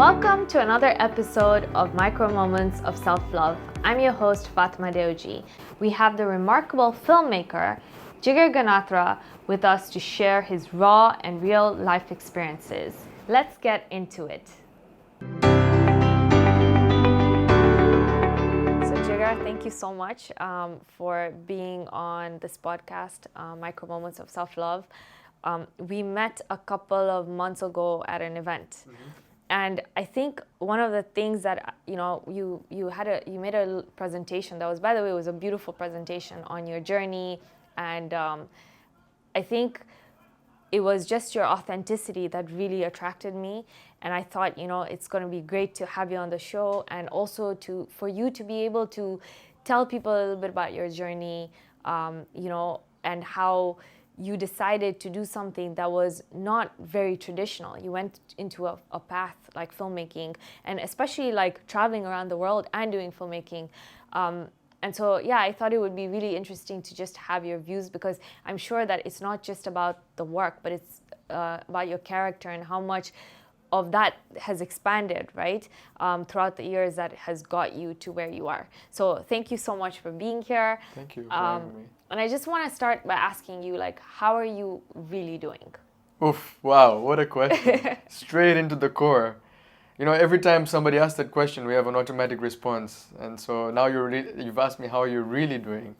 Welcome to another episode of Micro Moments of Self-Love. I'm your host, Fatma Deoji. We have the remarkable filmmaker, Jigar Ganatra, with us to share his raw and real life experiences. Let's get into it. So Jigar, thank you so much for being on this podcast, Micro Moments of Self-Love. We met a couple of months ago at an event. Mm-hmm. And I think one of the things that, you made a presentation that was, by the way, it was a beautiful presentation on your journey. And I think it was just your authenticity that really attracted me. And I thought, it's going to be great to have you on the show, and also for you to be able to tell people a little bit about your journey, and how you decided to do something that was not very traditional. You went into a path like filmmaking, and especially like traveling around the world and doing filmmaking. And so, I thought it would be really interesting to just have your views, because I'm sure that it's not just about the work, but it's about your character and how much of that has expanded, right? Throughout the years that has got you to where you are. So thank you so much for being here. Thank you for having me. And I just want to start by asking you, how are you really doing? Oof, wow, what a question. Straight into the core. Every time somebody asks that question, we have an automatic response. And so now you've asked me, how are you really doing?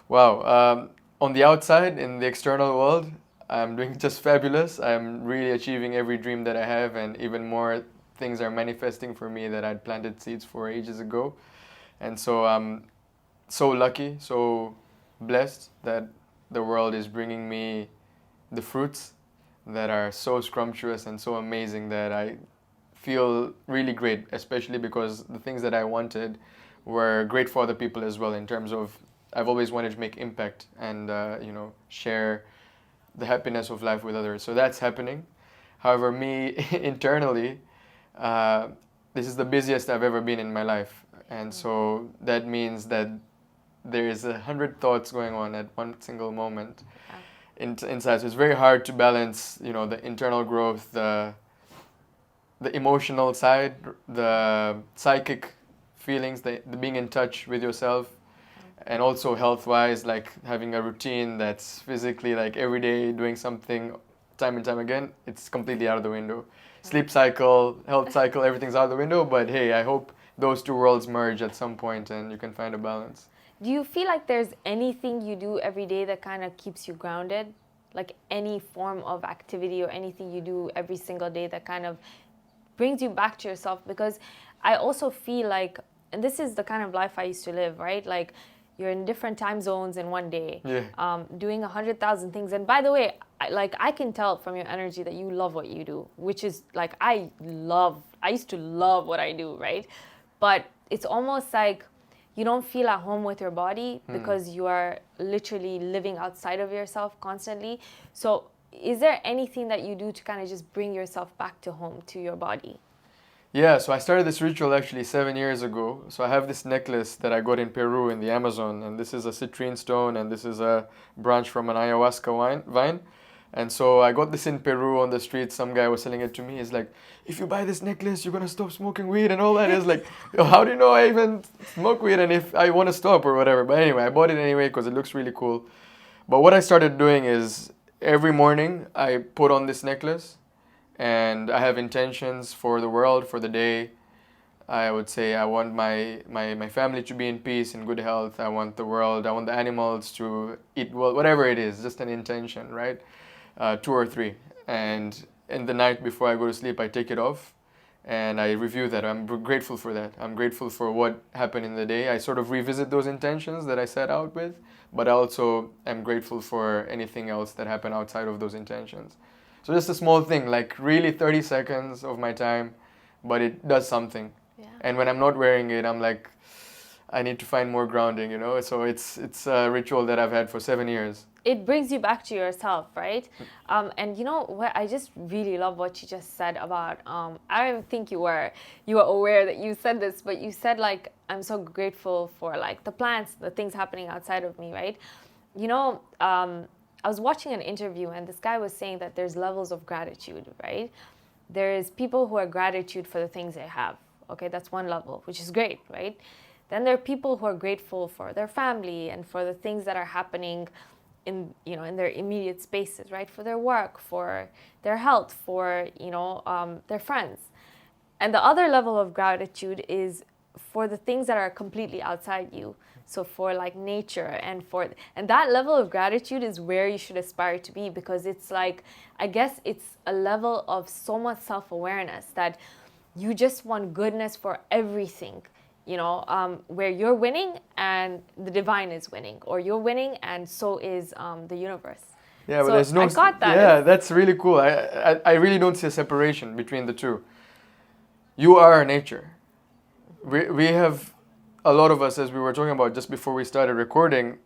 Wow. On the outside, in the external world, I'm doing just fabulous. I'm really achieving every dream that I have, and even more things are manifesting for me that I'd planted seeds for ages ago. And so I'm so lucky, so blessed that the world is bringing me the fruits that are so scrumptious and so amazing that I feel really great, especially because the things that I wanted were great for other people as well, in terms of I've always wanted to make impact and share the happiness of life with others. So that's happening. However, me internally, this is the busiest I've ever been in my life. And so that means that there is 100 thoughts going on at one single moment inside. So it's very hard to balance, the internal growth, the emotional side, the psychic feelings, the being in touch with yourself, and also health-wise, like having a routine that's physically, like every day doing something time and time again. It's completely out of the window. Sleep cycle, health cycle, everything's out of the window. But hey, I hope those two worlds merge at some point and you can find a balance. Do you feel like there's anything you do every day that kind of keeps you grounded? Like any form of activity or anything you do every single day that kind of brings you back to yourself? Because I also feel like, and this is the kind of life I used to live, right? Like you're in different time zones in one day, doing 100,000 things. And by the way, I can tell from your energy that you love what you do, which is like, I used to love what I do, right? But it's almost like you don't feel at home with your body because you are literally living outside of yourself constantly. So is there anything that you do to kind of just bring yourself back to home, to your body? Yeah, so I started this ritual actually 7 years ago. So I have this necklace that I got in Peru in the Amazon, and this is a citrine stone, and this is a branch from an ayahuasca vine. And so I got this in Peru on the street. Some guy was selling it to me. He's like, if you buy this necklace, you're going to stop smoking weed and all that. It's like, how do you know I even smoke weed and if I want to stop or whatever? But anyway, I bought it anyway because it looks really cool. But what I started doing is every morning I put on this necklace and I have intentions for the world, for the day. I would say I want my family to be in peace, in good health. I want the world, I want the animals to eat well, whatever it is, just an intention, right? 2 or 3. And in the night before I go to sleep, I take it off and I review that. I'm grateful for that. I'm grateful for what happened in the day. I sort of revisit those intentions that I set out with, but I also am grateful for anything else that happened outside of those intentions. So just a small thing, like really 30 seconds of my time, but it does something. Yeah. And when I'm not wearing it, I'm like, I need to find more grounding, So it's a ritual that I've had for 7 years. It brings you back to yourself, right? And what I just really love what you just said about, I don't think you were aware that you said this, but you said like, I'm so grateful for like the plants, the things happening outside of me, right? I was watching an interview and this guy was saying that there's levels of gratitude, right? there is people who are gratitude for the things they have. Okay, that's one level, which is great, right? Then there are people who are grateful for their family and for the things that are happening in, you know, in their immediate spaces, right? For their work, for their health, for, you know, their friends. And the other level of gratitude is for the things that are completely outside you. So for like nature and that level of gratitude is where you should aspire to be, because it's like, I guess it's a level of so much self-awareness that you just want goodness for everything, you know, where you're winning and the divine is winning, or you're winning and so is the universe. Yeah, but So there's no. I got that. Yeah, that's really cool. I really don't see a separation between the two. You are nature. We have, a lot of us, as we were talking about just before we started recording,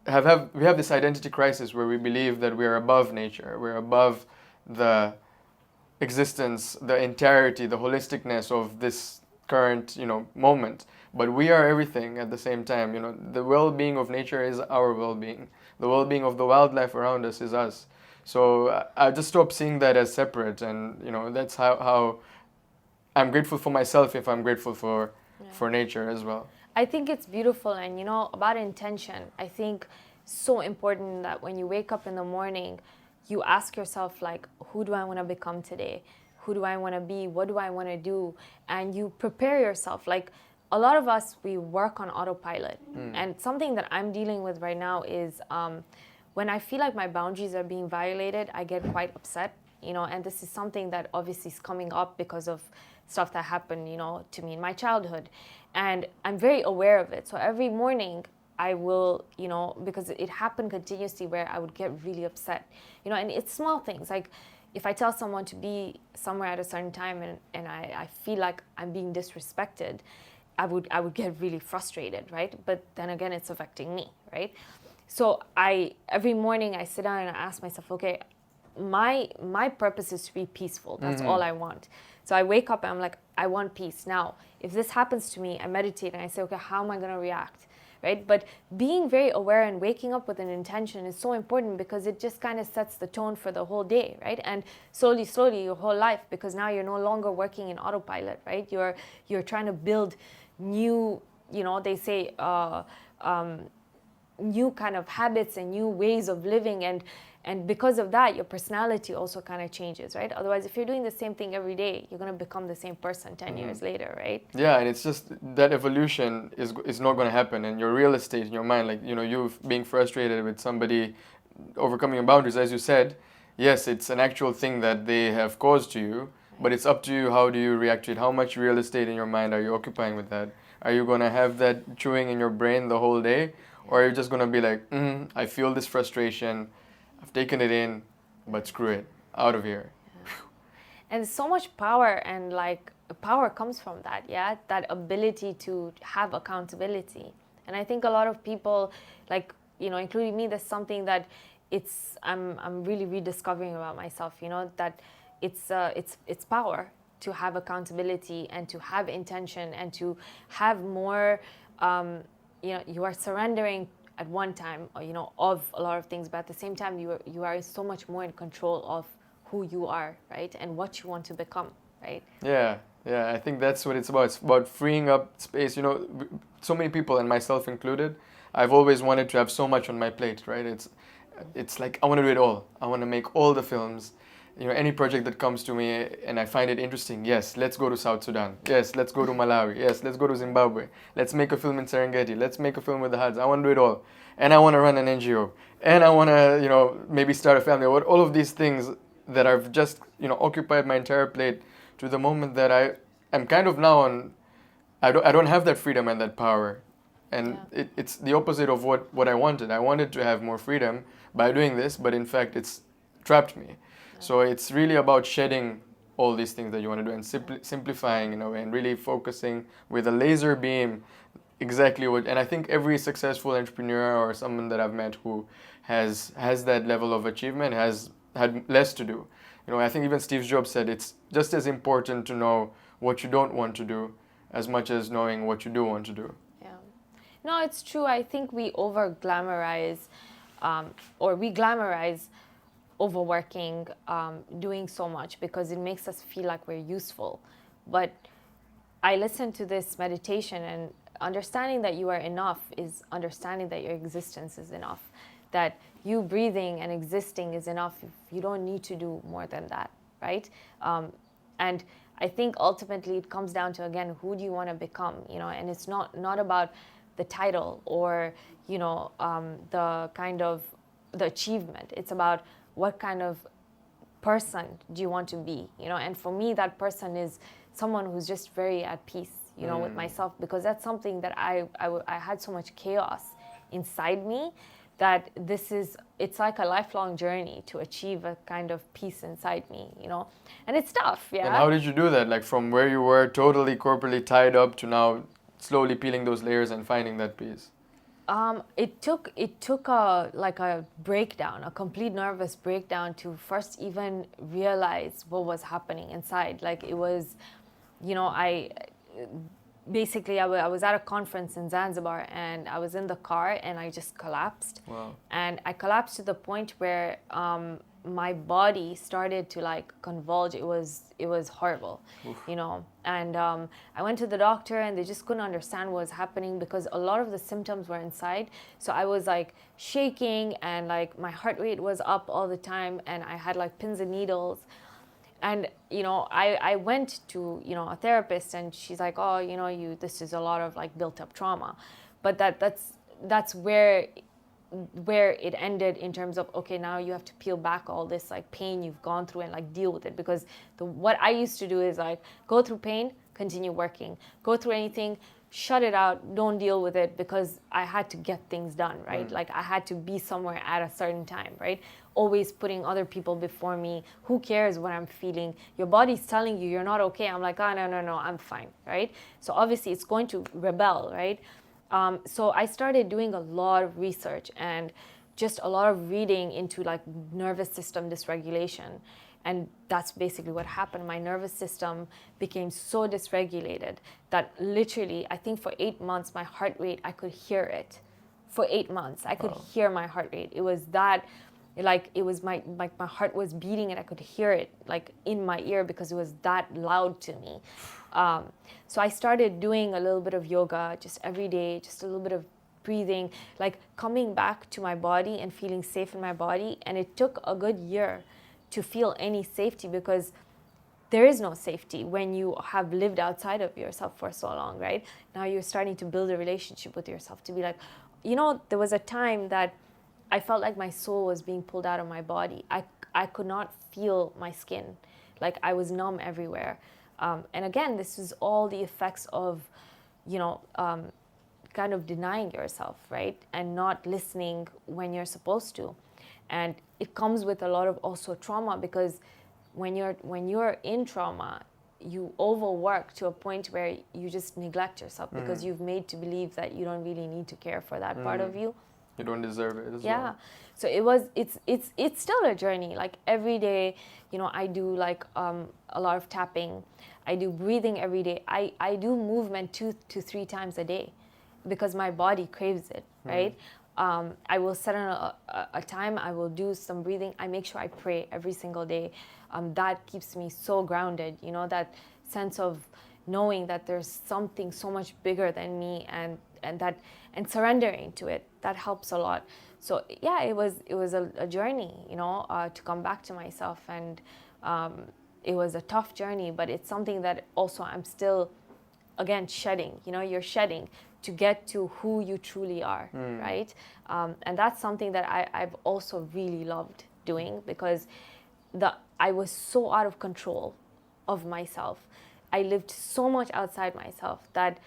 we have this identity crisis where we believe that we are above nature, we're above the existence, the entirety, the holisticness of this current, you know, moment. But we are everything at the same time. You know, the well-being of nature is our well-being. The well-being of the wildlife around us is us. So I just stopped seeing that as separate, and you know, that's how I'm grateful for myself if I'm grateful for nature as well. I think it's beautiful, and you know, about intention, I think so important that when you wake up in the morning, you ask yourself, like, who do I want to become today? Who do I want to be? What do I want to do? And you prepare yourself. Like, a lot of us, we work on autopilot. And something that I'm dealing with right now is when I feel like my boundaries are being violated, I get quite upset, you know, and this is something that obviously is coming up because of stuff that happened, you know, to me in my childhood. And I'm very aware of it. So every morning I will, you know, because it happened continuously where I would get really upset, you know, and it's small things. Like if I tell someone to be somewhere at a certain time and I feel like I'm being disrespected, I would get really frustrated, right? But then again, it's affecting me, right? So every morning I sit down and I ask myself, okay, my purpose is to be peaceful. That's all I want. So I wake up and I'm like, I want peace. Now, if this happens to me, I meditate and I say, okay, how am I going to react? Right? But being very aware and waking up with an intention is so important, because it just kind of sets the tone for the whole day, right? And slowly, your whole life, because now you're no longer working in autopilot, right? You're trying to build new, you know, they say, new kind of habits and new ways of living, and because of that your personality also kind of changes, right? Otherwise, if you're doing the same thing every day, you're going to become the same person 10 years later, right? Yeah, and it's just that evolution is not going to happen. And your real estate in your mind, like, you know, you being frustrated with somebody overcoming your boundaries, as you said, yes, it's an actual thing that they have caused to you, but it's up to you. How do you react to it? How much real estate in your mind are you occupying with that? Are you going to have that chewing in your brain the whole day? Or are you just going to be like, I feel this frustration, I've taken it in, but screw it, out of here. And so much power, and like power comes from that, yeah, that ability to have accountability. And I think a lot of people, like, you know, including me, there's something that I'm really rediscovering about myself, you know, that it's power to have accountability and to have intention and to have more, you know, you are surrendering at one time, you know, of a lot of things, but at the same time, you are so much more in control of who you are, right, and what you want to become, right? Yeah, I think that's what it's about. It's about freeing up space. You know, so many people, and myself included, I've always wanted to have so much on my plate, right? It's like I want to do it all. I want to make all the films. You know, any project that comes to me and I find it interesting, yes, let's go to South Sudan. Yes, let's go to Malawi. Yes, let's go to Zimbabwe. Let's make a film in Serengeti. Let's make a film with the Huds. I want to do it all. And I want to run an NGO. And I want to, you know, maybe start a family. All of these things that I've just, you know, occupied my entire plate, to the moment that I am kind of now on, I don't have that freedom and that power. And it's the opposite of what I wanted. I wanted to have more freedom by doing this, but in fact it's trapped me. So it's really about shedding all these things that you want to do and simplifying in a way, and really focusing with a laser beam exactly what. And I think every successful entrepreneur or someone that I've met who has that level of achievement has had less to do. You know, I think even Steve Jobs said it's just as important to know what you don't want to do as much as knowing what you do want to do. Yeah. No, it's true. I think we over glamorize, or we glamorize overworking, doing so much because it makes us feel like we're useful. But I listened to this meditation, and understanding that you are enough is understanding that your existence is enough, that you breathing and existing is enough. You don't need to do more than that, right? And I think ultimately it comes down to, again, who do you want to become, and it's not about the title or, the kind of the achievement. It's about what kind of person do you want to be, and for me, that person is someone who's just very at peace, with myself, because that's something that I had so much chaos inside me that it's like a lifelong journey to achieve a kind of peace inside me, and it's tough, yeah. And how did you do that? Like from where you were totally corporately tied up to now slowly peeling those layers and finding that peace? It took a breakdown, a complete nervous breakdown to first even realize what was happening inside. Like it was, I was at a conference in Zanzibar, and I was in the car and I just collapsed. Wow. And I collapsed to the point where my body started to like convulge. It was horrible. Oof. And I went to the doctor, and they just couldn't understand what was happening because a lot of the symptoms were inside. So I was like shaking, and like my heart rate was up all the time, and I had like pins and needles. And I went to a therapist, and she's like, oh, this is a lot of like built up trauma. But that's where it ended, in terms of, okay, now you have to peel back all this like pain you've gone through and like deal with it. Because what I used to do is like go through pain, continue working, go through anything, shut it out, don't deal with it, because I had to get things done, right? Like I had to be somewhere at a certain time, right? Always putting other people before me. Who cares what I'm feeling? Your body's telling you you're not okay. I'm like, oh, no, I'm fine, right? So obviously it's going to rebel, right? So I started doing a lot of research and just a lot of reading into like nervous system dysregulation. And that's basically what happened. My nervous system became so dysregulated that literally, I think for 8 months, my heart rate, I could hear it. For 8 months, I could hear my heart rate. It was that, like, it was my heart was beating, and I could hear it like in my ear because it was that loud to me. So I started doing a little bit of yoga just every day, just a little bit of breathing, like coming back to my body and feeling safe in my body. And it took a good year to feel any safety, because there is no safety when you have lived outside of yourself for so long, right? Now you're starting to build a relationship with yourself, to be like, there was a time that I felt like my soul was being pulled out of my body. I could not feel my skin. Like I was numb everywhere. And again, this is all the effects of, kind of denying yourself, right? And not listening when you're supposed to. And it comes with a lot of also trauma, because when you're in trauma, you overwork to a point where you just neglect yourself because you've made to believe that you don't really need to care for that part of you. You don't deserve it as well. Yeah. So it's still a journey. Like every day, I do like a lot of tapping. I do breathing every day. I do movement 2 to 3 times a day because my body craves it, right? I will set on a time, I will do some breathing. I make sure I pray every single day. That keeps me so grounded, that sense of knowing that there's something so much bigger than me, and surrendering to it. That helps a lot. So yeah, it was a journey, to come back to myself, and it was a tough journey, but it's something that also I'm still, again, shedding. You're shedding to get to who you truly are, right? And that's something that I've also really loved doing, because I was so out of control of myself. I lived so much outside myself that,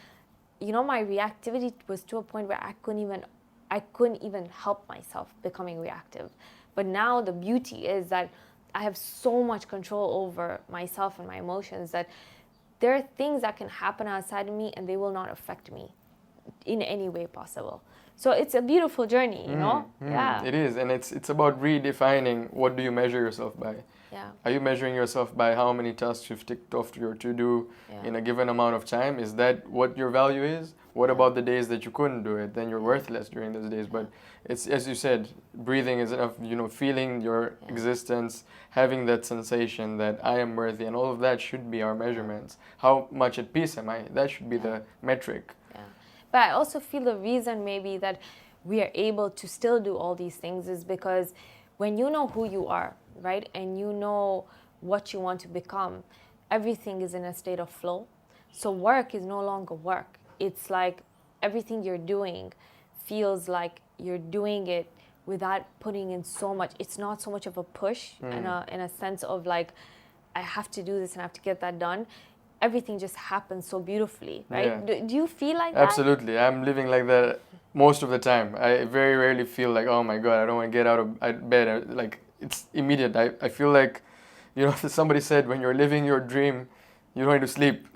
my reactivity was to a point where I couldn't even help myself becoming reactive. But now the beauty is that I have so much control over myself and my emotions that there are things that can happen outside of me and they will not affect me in any way possible. So it's a beautiful journey, Yeah. It is, and it's about redefining what do you measure yourself by. Yeah. Are you measuring yourself by how many tasks you've ticked off your to-do in a given amount of time? Is that what your value is? What about the days that you couldn't do it? Then you're worthless during those days. But it's, as you said, breathing is enough, feeling your existence, having that sensation that I am worthy, and all of that should be our measurements. How much at peace am I? That should be the metric. Yeah. But I also feel the reason maybe that we are able to still do all these things is because when you know who you are, right, and you know what you want to become, everything is in a state of flow. So work is no longer work. It's like everything you're doing feels like you're doing it without putting in so much. It's not so much of a push in a sense of like, I have to do this and I have to get that done. Everything just happens so beautifully, right? Yeah. Do you feel like that? Absolutely. I'm living like that most of the time. I very rarely feel like, oh my God, I don't want to get out of bed. Like, it's immediate. I feel like, somebody said when you're living your dream, you don't need to sleep.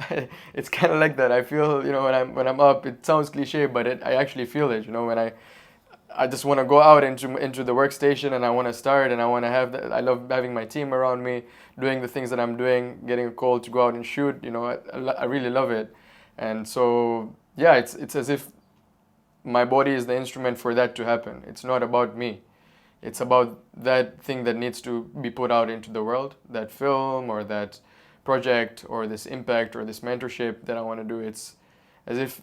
It's kind of like that. I feel, when I'm up, it sounds cliche, but I actually feel it, when I just want to go out into the workstation, and I want to start, and I want to have that. I love having my team around me, doing the things that I'm doing, getting a call to go out and shoot. I really love it. And so, yeah, it's as if my body is the instrument for that to happen. It's not about me. It's about that thing that needs to be put out into the world, that film or that project or this impact or this mentorship that I want to do. It's as if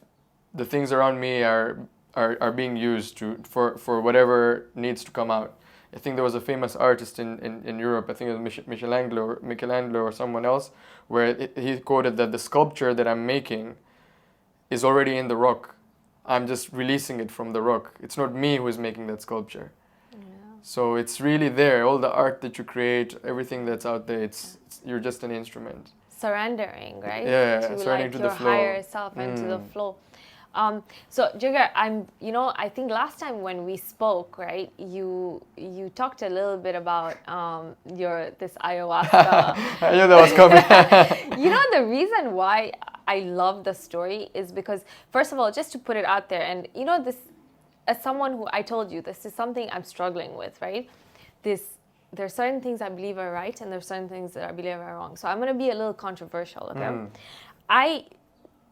the things around me are being used for whatever needs to come out. I think there was a famous artist in Europe, I think it was Michelangelo or someone else, where he quoted that the sculpture that I'm making is already in the rock. I'm just releasing it from the rock. It's not me who is making that sculpture. So it's really there. All the art that you create, everything that's out there, you're just an instrument. Surrendering, right? Yeah, to surrendering like to your the flow. higher self and to the flow. So Jigar, I think last time when we spoke, right, you talked a little bit about this ayahuasca. I knew that was coming. The reason why I love the story is because, first of all, just to put it out there, and this, as someone who, I told you, this is something I'm struggling with, right? There are certain things I believe are right, and there are certain things that I believe are wrong. So I'm going to be a little controversial, okay?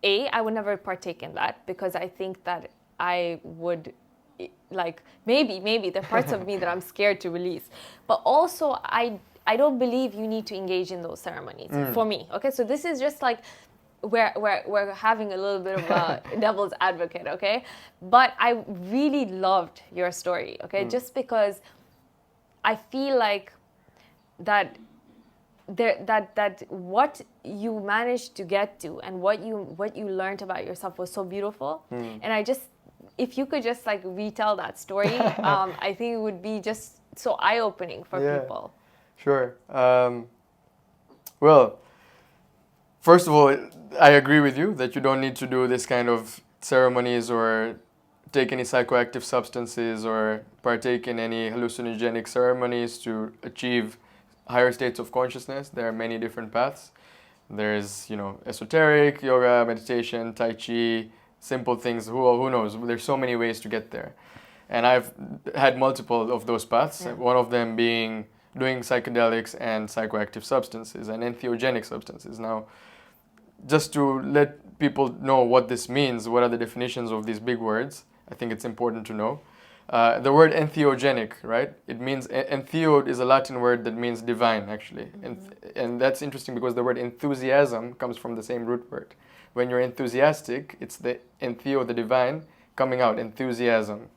I would never partake in that because I think that I would, like, maybe there are parts of me that I'm scared to release. But also, I don't believe you need to engage in those ceremonies for me, okay? So this is just like, we're having a little bit of a devil's advocate, okay? But I really loved your story, okay? Just because I feel like that what you managed to get to and what you learned about yourself was so beautiful. And if you could just like retell that story, I think it would be just so eye-opening for people. Sure. Well, first of all, I agree with you that you don't need to do this kind of ceremonies or take any psychoactive substances or partake in any hallucinogenic ceremonies to achieve higher states of consciousness. There are many different paths. There's, esoteric, yoga, meditation, tai chi, simple things, who knows? There's so many ways to get there. And I've had multiple of those paths, one of them being doing psychedelics and psychoactive substances and entheogenic substances. Now, just to let people know what this means, what are the definitions of these big words, I think it's important to know. The word entheogenic, right? It means, entheo is a Latin word that means divine, actually. And that's interesting because the word enthusiasm comes from the same root word. When you're enthusiastic, it's the entheo, the divine, coming out, enthusiasm.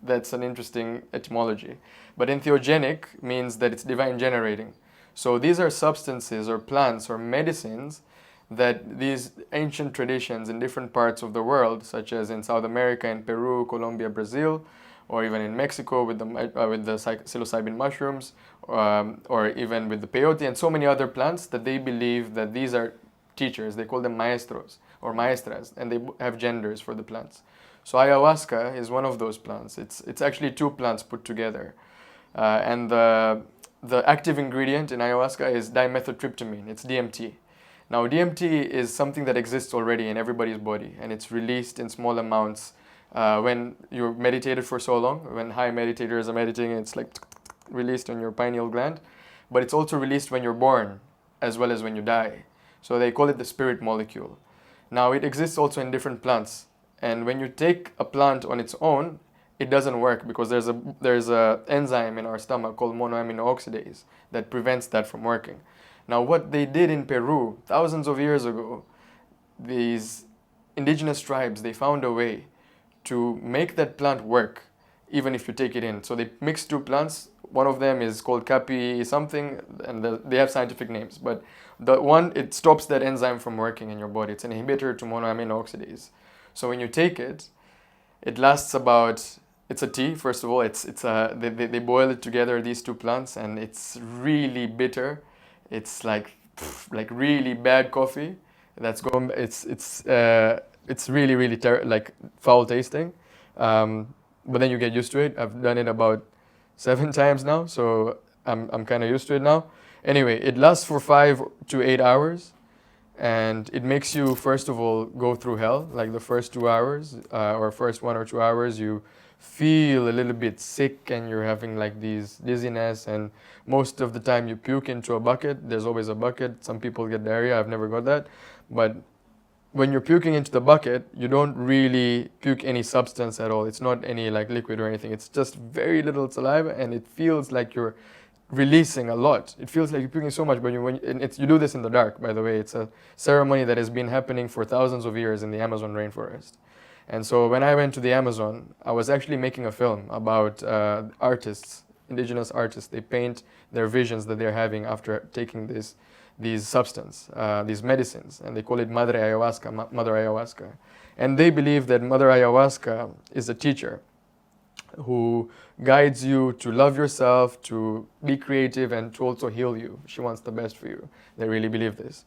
That's an interesting etymology. But entheogenic means that it's divine generating. So these are substances or plants or medicines that these ancient traditions in different parts of the world, such as in South America, in Peru, Colombia, Brazil, or even in Mexico with the psilocybin mushrooms, or even with the peyote and so many other plants, that they believe that these are teachers. They call them maestros or maestras, and they have genders for the plants. So ayahuasca is one of those plants. It's actually two plants put together, and the active ingredient in ayahuasca is dimethyltryptamine. It's DMT. Now, DMT is something that exists already in everybody's body, and it's released in small amounts when you're meditated for so long. When high meditators are meditating, it's like released on your pineal gland. But it's also released when you're born, as well as when you die. So they call it the spirit molecule. Now, it exists also in different plants. And when you take a plant on its own, it doesn't work because there's a enzyme in our stomach called monoamino oxidase that prevents that from working. Now, what they did in Peru thousands of years ago, these indigenous tribes, they found a way to make that plant work even if you take it in. So they mix two plants. One of them is called capi something, and they have scientific names. But the one, it stops that enzyme from working in your body. It's an inhibitor to monoamino oxidase. So when you take it, it lasts about, it's a tea, first of all. They boil it together, these two plants, and it's really bitter. It's like really bad coffee. It's really really like foul tasting. But then you get used to it. I've done it about 7 times now, so I'm kind of used to it now. Anyway, it lasts for 5 to 8 hours, and it makes you, first of all, go through hell. Like the first 2 hours, or first 1 or 2 hours, you feel a little bit sick and you're having like these dizziness, and most of the time you puke into a bucket. There's always a bucket. Some people get diarrhea. I've never got that. But when you're puking into the bucket, you don't really puke any substance at all. It's not any like liquid or anything. It's just very little saliva, and it feels like you're releasing a lot. It feels like you're puking so much, but you do this in the dark, by the way. It's a ceremony that has been happening for thousands of years in the Amazon rainforest. And so when I went to the Amazon, I was actually making a film about artists, indigenous artists. They paint their visions that they're having after taking these substances, these medicines, and they call it Madre Ayahuasca, Mother Ayahuasca. And they believe that Mother Ayahuasca is a teacher who guides you to love yourself, to be creative, and to also heal you. She wants the best for you. They really believe this.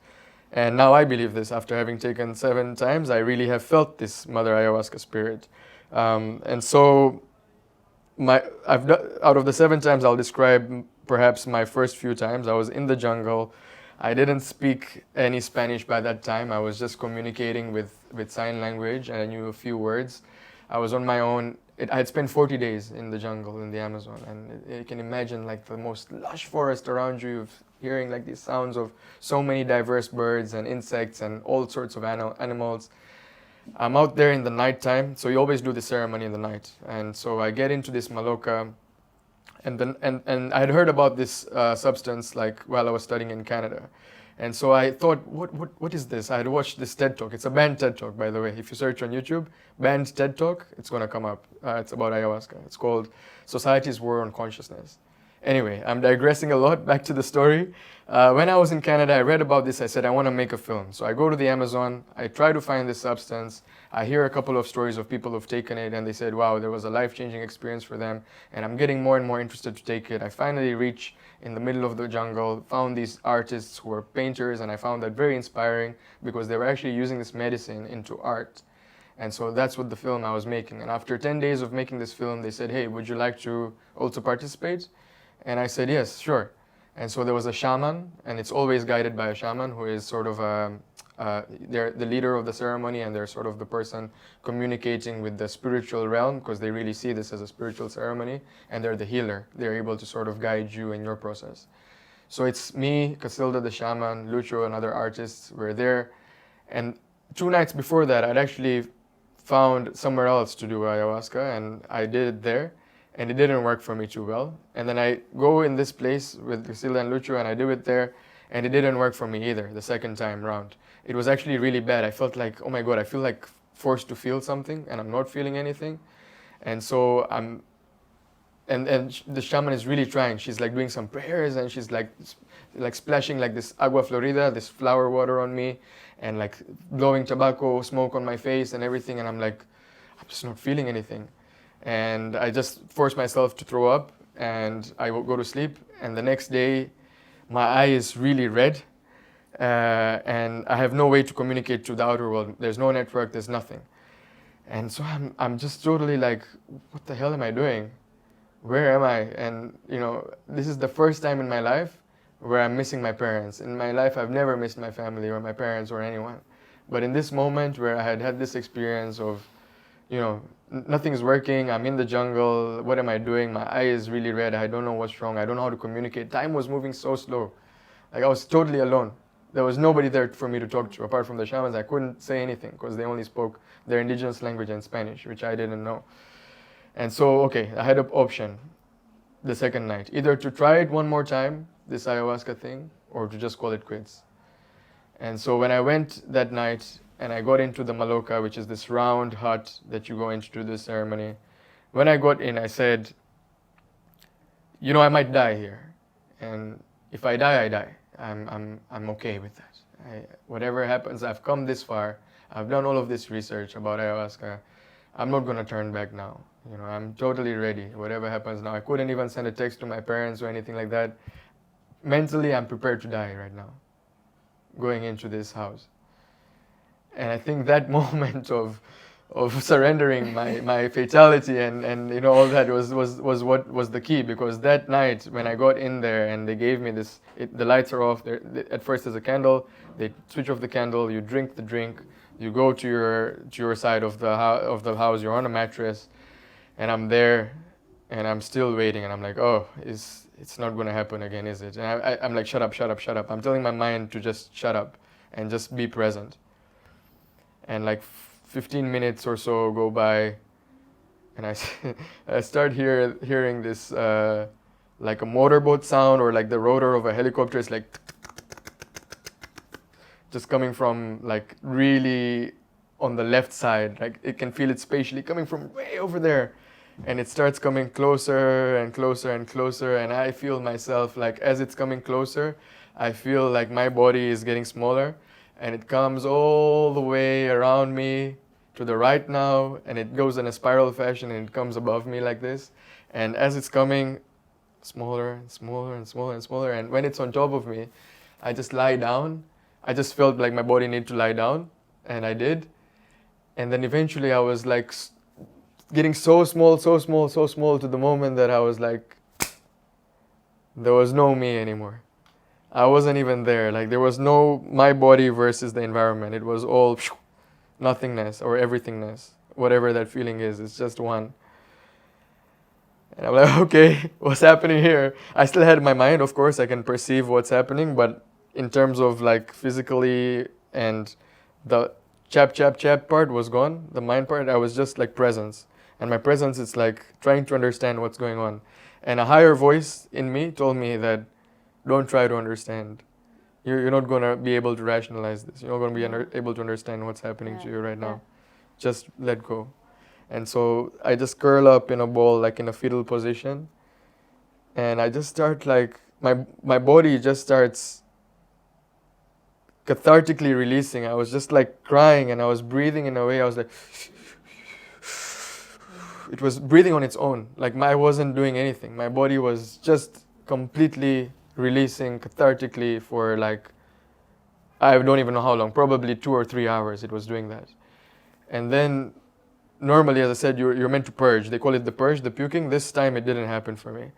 And now I believe this. After having taken 7 times, I really have felt this Mother Ayahuasca spirit. And so out of the 7 times, I'll describe perhaps my first few times. I was in the jungle. I didn't speak any Spanish by that time. I was just communicating with sign language, and I knew a few words. I was on my own. I had spent 40 days in the jungle in the Amazon, and you can imagine like the most lush forest around you, hearing like these sounds of so many diverse birds and insects and all sorts of animals. I'm out there in the nighttime, so you always do the ceremony in the night. And so I get into this maloka, and I had heard about this substance like while I was studying in Canada. And so I thought, what is this? I had watched this TED Talk. It's a banned TED Talk, by the way. If you search on YouTube, banned TED Talk, it's going to come up. It's about ayahuasca. It's called Society's War on Consciousness. Anyway, I'm digressing a lot. Back to the story. When I was in Canada, I read about this. I said, I want to make a film. So I go to the Amazon. I try to find this substance. I hear a couple of stories of people who've taken it, and they said, wow, there was a life-changing experience for them. And I'm getting more and more interested to take it. I finally reach in the middle of the jungle, found these artists who were painters, and I found that very inspiring because they were actually using this medicine into art. And so that's what the film I was making. And after 10 days of making this film, they said, hey, would you like to also participate? And I said, yes, sure. And so there was a shaman, and it's always guided by a shaman who is sort of they're the leader of the ceremony, and they're sort of the person communicating with the spiritual realm, because they really see this as a spiritual ceremony, and they're the healer. They're able to sort of guide you in your process. So it's me, Casilda the shaman, Lucho, and other artists were there. And 2 nights before that, I'd actually found somewhere else to do ayahuasca, and I did it there. And it didn't work for me too well. And then I go in this place with Casilda and Lucho, and I do it there, and it didn't work for me either the second time round. It was actually really bad. I felt like, oh my God, I feel like forced to feel something, and I'm not feeling anything. And so the shaman is really trying. She's like doing some prayers, and she's like splashing like this agua florida, this flower water on me, and like blowing tobacco smoke on my face and everything. And I'm like, I'm just not feeling anything. And I just forced myself to throw up, and I will go to sleep. And the next day, my eye is really red, and I have no way to communicate to the outer world. There's no network, there's nothing. And so I'm just totally like, what the hell am I doing? Where am I? And this is the first time in my life where I'm missing my parents. In my life, I've never missed my family or my parents or anyone. But in this moment where I had this experience of, nothing's working, I'm in the jungle, what am I doing? My eye is really red, I don't know what's wrong, I don't know how to communicate. Time was moving so slow. Like I was totally alone. There was nobody there for me to talk to apart from the shamans. I couldn't say anything because they only spoke their indigenous language and Spanish, which I didn't know. And so, okay, I had an option the second night, either to try it one more time, this ayahuasca thing, or to just call it quits. And so when I went that night and I got into the maloka, which is this round hut that you go into to this ceremony, when I got in, I said, you know, I might die here. And if I die, I die. I'm okay with that. Whatever happens, I've come this far. I've done all of this research about ayahuasca. I'm not going to turn back now. You know, I'm totally ready. Whatever happens now. I couldn't even send a text to my parents or anything like that. Mentally, I'm prepared to die right now, going into this house. And I think that moment of surrendering my fatality and you know all that was what was the key, because that night when I got in there and they gave me this, the lights are off. At first there's a candle. They switch off the candle. You drink the drink. You go to your side of the house. You're on a mattress, and I'm there, and I'm still waiting. And I'm like, oh, it's not going to happen again, is it? And I'm like, shut up, shut up, shut up. I'm telling my mind to just shut up and just be present. And like 15 minutes or so go by, and I start hearing this like a motorboat sound, or like the rotor of a helicopter. It's like just coming from like really on the left side. Like it can feel it spatially coming from way over there. And it starts coming closer and closer and closer, and I feel myself, like as it's coming closer, I feel like my body is getting smaller, and it comes all the way around me to the right now, and it goes in a spiral fashion, and it comes above me like this. And as it's coming, smaller and smaller and smaller and smaller, and when it's on top of me, I just lie down. I just felt like my body needed to lie down, and I did. And then eventually I was like getting so small, so small, so small, to the moment that I was like, there was no me anymore. I wasn't even there. Like there was no my body versus the environment. It was all nothingness or everythingness, whatever that feeling is. It's just one. And I'm like, okay, what's happening here? I still had my mind, of course. I can perceive what's happening, but in terms of like physically, and the chap part was gone, the mind part, I was just like presence. And my presence is like trying to understand what's going on. And a higher voice in me told me that don't try to understand. You're not going to be able to rationalize this. You're not going to be able to understand what's happening to you right now. Just let go. And so I just curl up in a ball, like in a fetal position. And I just start like, my body just starts cathartically releasing. I was just like crying, and I was breathing in a way. I was like, it was breathing on its own. Like I wasn't doing anything. My body was just completely releasing cathartically for like, I don't even know how long, probably 2 or 3 hours it was doing that. And then normally, as I said, you're meant to purge. They call it the purge, the puking. This time it didn't happen for me.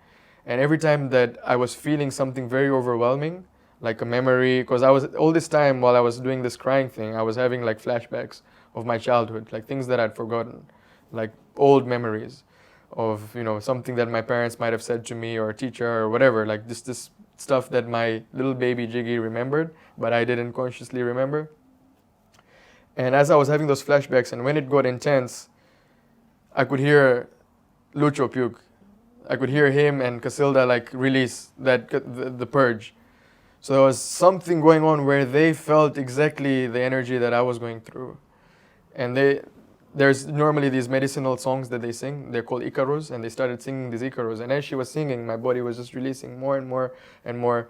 And every time that I was feeling something very overwhelming, like a memory, because I was, all this time while I was doing this crying thing, I was having like flashbacks of my childhood, like things that I'd forgotten, like old memories of, you know, something that my parents might have said to me, or a teacher, or whatever, like this stuff that my little baby Jiggy remembered, but I didn't consciously remember. And as I was having those flashbacks, and when it got intense, I could hear Lucho puke. I could hear him and Casilda like release that the purge. So there was something going on where they felt exactly the energy that I was going through. And there's normally these medicinal songs that they sing. They're called Icarus, and they started singing these Icarus. And as she was singing, my body was just releasing more and more and more.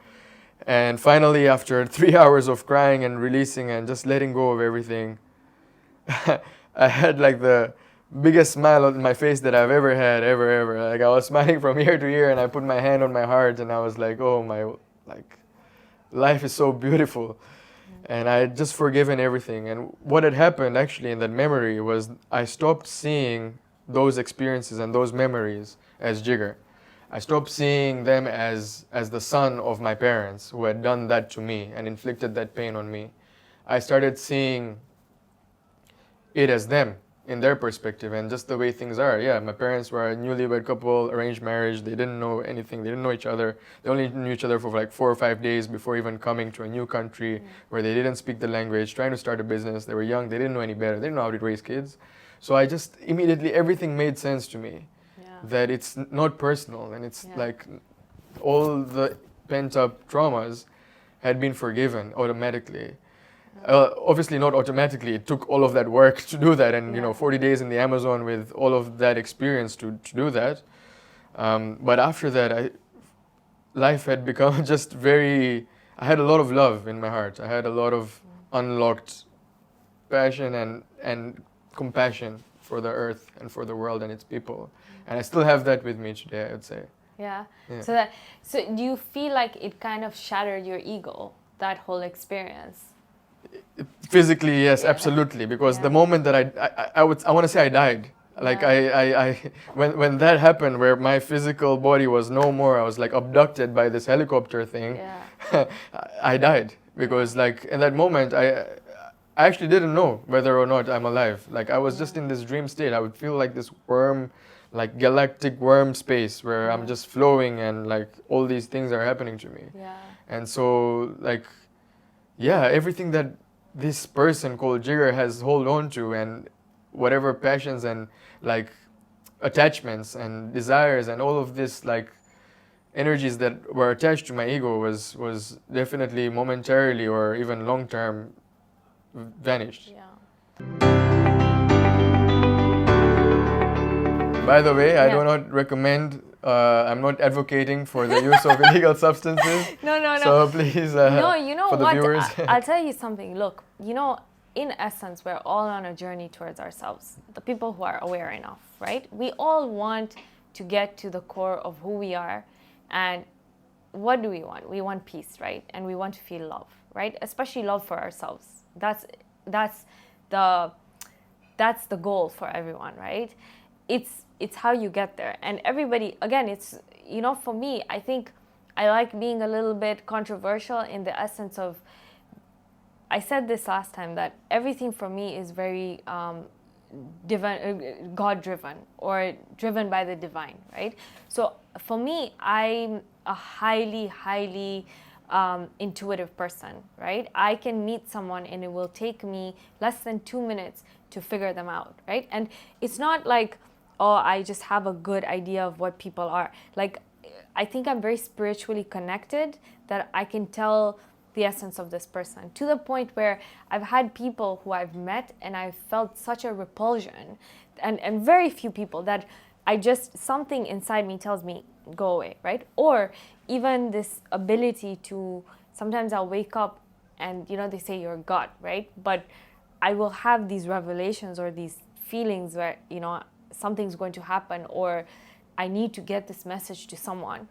And finally, after 3 hours of crying and releasing and just letting go of everything, I had like the biggest smile on my face that I've ever had, ever. Like I was smiling from ear to ear, and I put my hand on my heart, and I was like, oh my, like, life is so beautiful. And I had just forgiven everything. And what had happened actually in that memory was I stopped seeing those experiences and those memories as Jigar. I stopped seeing them as the son of my parents who had done that to me and inflicted that pain on me. I started seeing it as them. in their perspective and just the way things are. Yeah, my parents were a newlywed couple, arranged marriage. They didn't know anything. They didn't know each other. They only knew each other for like 4 or 5 days before even coming to a new country where they didn't speak the language, trying to start a business. They were young. They didn't know any better. They didn't know how to raise kids. So I just immediately, everything made sense to me. Yeah. That it's not personal and it's Yeah. like all the pent up traumas had been forgiven automatically. Obviously not automatically. It took all of that work to do that, and 40 days in the Amazon with all of that experience to do that. But after that, life had become just very. I had a lot of love in my heart. I had a lot of unlocked passion and compassion for the earth and for the world and its people, and I still have that with me today, I would say. Yeah. Yeah. So do you feel like it kind of shattered your ego, that whole experience? Physically, yes, Yeah. absolutely. Because Yeah. the moment that I want to say I died. Like Yeah. when that happened, where my physical body was no more, I was like abducted by this helicopter thing. Yeah. I died because like in that moment, I actually didn't know whether or not I'm alive. Like I was just in this dream state. I would feel like this worm, like galactic worm space where I'm just flowing and like all these things are happening to me. Yeah. And so like, yeah, everything that this person called Jigar has hold on to and whatever passions and like attachments and desires and all of this like energies that were attached to my ego was definitely momentarily or even long term vanished. Yeah. By the way, I Yeah. do not recommend. I'm not advocating for the use of illegal substances. No. So please, No, you know for the what? viewers. I'll tell you something. Look, in essence, we're all on a journey towards ourselves. The people who are aware enough, right? We all want to get to the core of who we are. And what do we want? We want peace, right? And we want to feel love, right? Especially love for ourselves. That's the goal for everyone, right? It's how you get there. And everybody, again, it's, for me, I think I like being a little bit controversial in the essence of, I said this last time, that everything for me is very divine, God-driven, or driven by the divine, right? So for me, I'm a highly, highly intuitive person, right? I can meet someone and it will take me less than 2 minutes to figure them out, right? And it's not like, oh, I just have a good idea of what people are. Like, I think I'm very spiritually connected, that I can tell the essence of this person, to the point where I've had people who I've met and I felt such a repulsion, and very few people that something inside me tells me, go away, right? Or even this ability to, sometimes I'll wake up and, they say you're God, right? But I will have these revelations or these feelings where, something's going to happen, or I need to get this message to someone,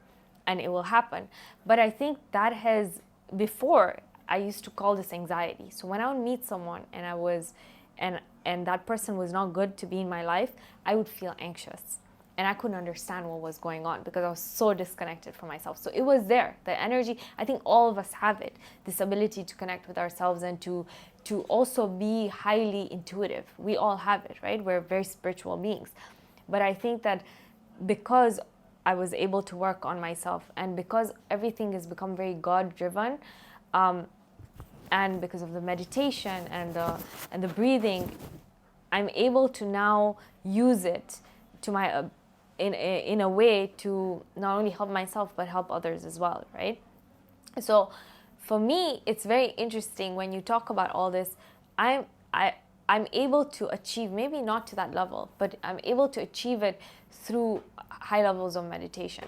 and it will happen. But I think that before, I used to call this anxiety. So when I would meet someone and that person was not good to be in my life, I would feel anxious. And I couldn't understand what was going on because I was so disconnected from myself. So it was there, the energy. I think all of us have it, this ability to connect with ourselves and to also be highly intuitive. We all have it, right? We're very spiritual beings. But I think that because I was able to work on myself, and because everything has become very God-driven, and because of the meditation and the breathing, I'm able to now use it to my in a way to not only help myself but help others as well, right? So for me, it's very interesting when you talk about all this. I'm able to achieve, maybe not to that level, but I'm able to achieve it through high levels of meditation.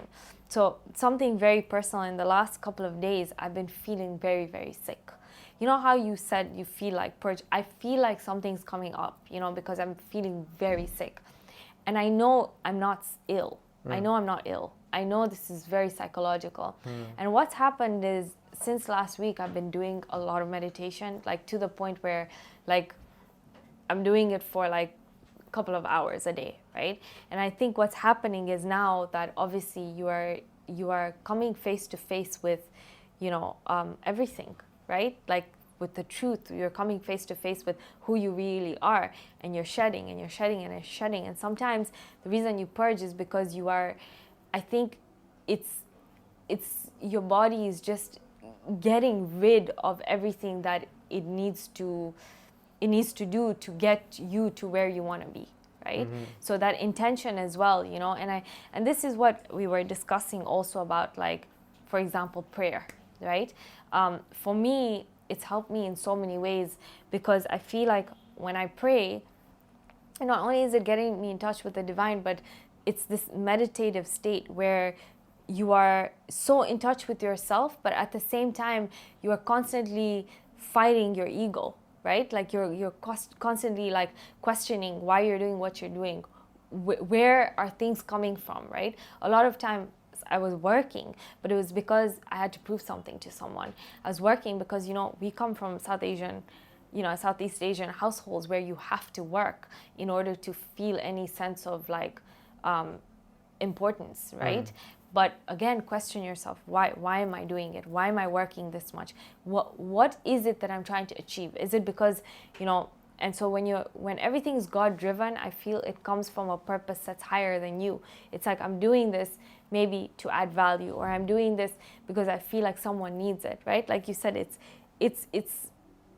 So something very personal, in the last couple of days, I've been feeling very, very sick. You know how you said you feel like purge? I feel like something's coming up, because I'm feeling very sick. And I know I'm not ill. I know I'm not ill. I know this is very psychological. And what's happened is, since last week, I've been doing a lot of meditation, like to the point where, like, I'm doing it for like a couple of hours a day, right? And I think what's happening is now that obviously you are coming face to face with, everything, right? Like with the truth. You're coming face to face with who you really are, and you're shedding and you're shedding and you're shedding. And sometimes the reason you purge is because you are, I think it's your body is just getting rid of everything that it needs to do to get you to where you want to be, right? So that intention as well, you know. And this is what we were discussing also about, like, for example, prayer, right? For me, it's helped me in so many ways, because I feel like when I pray, not only is it getting me in touch with the divine, but it's this meditative state where you are so in touch with yourself, but at the same time you are constantly fighting your ego, right? Like you're constantly like questioning why you're doing what you're doing, where are things coming from, right? A lot of time I was working, but it was because I had to prove something to someone. I was working because, you know, we come from Southeast Asian households where you have to work in order to feel any sense of like importance, right? But again, question yourself, why am I doing it? Why am I working this much? What is it that I'm trying to achieve? Is it because, you know, and so when everything's God driven, I feel it comes from a purpose that's higher than you. It's like, I'm doing this maybe to add value, or I'm doing this because I feel like someone needs it, right? Like you said, it's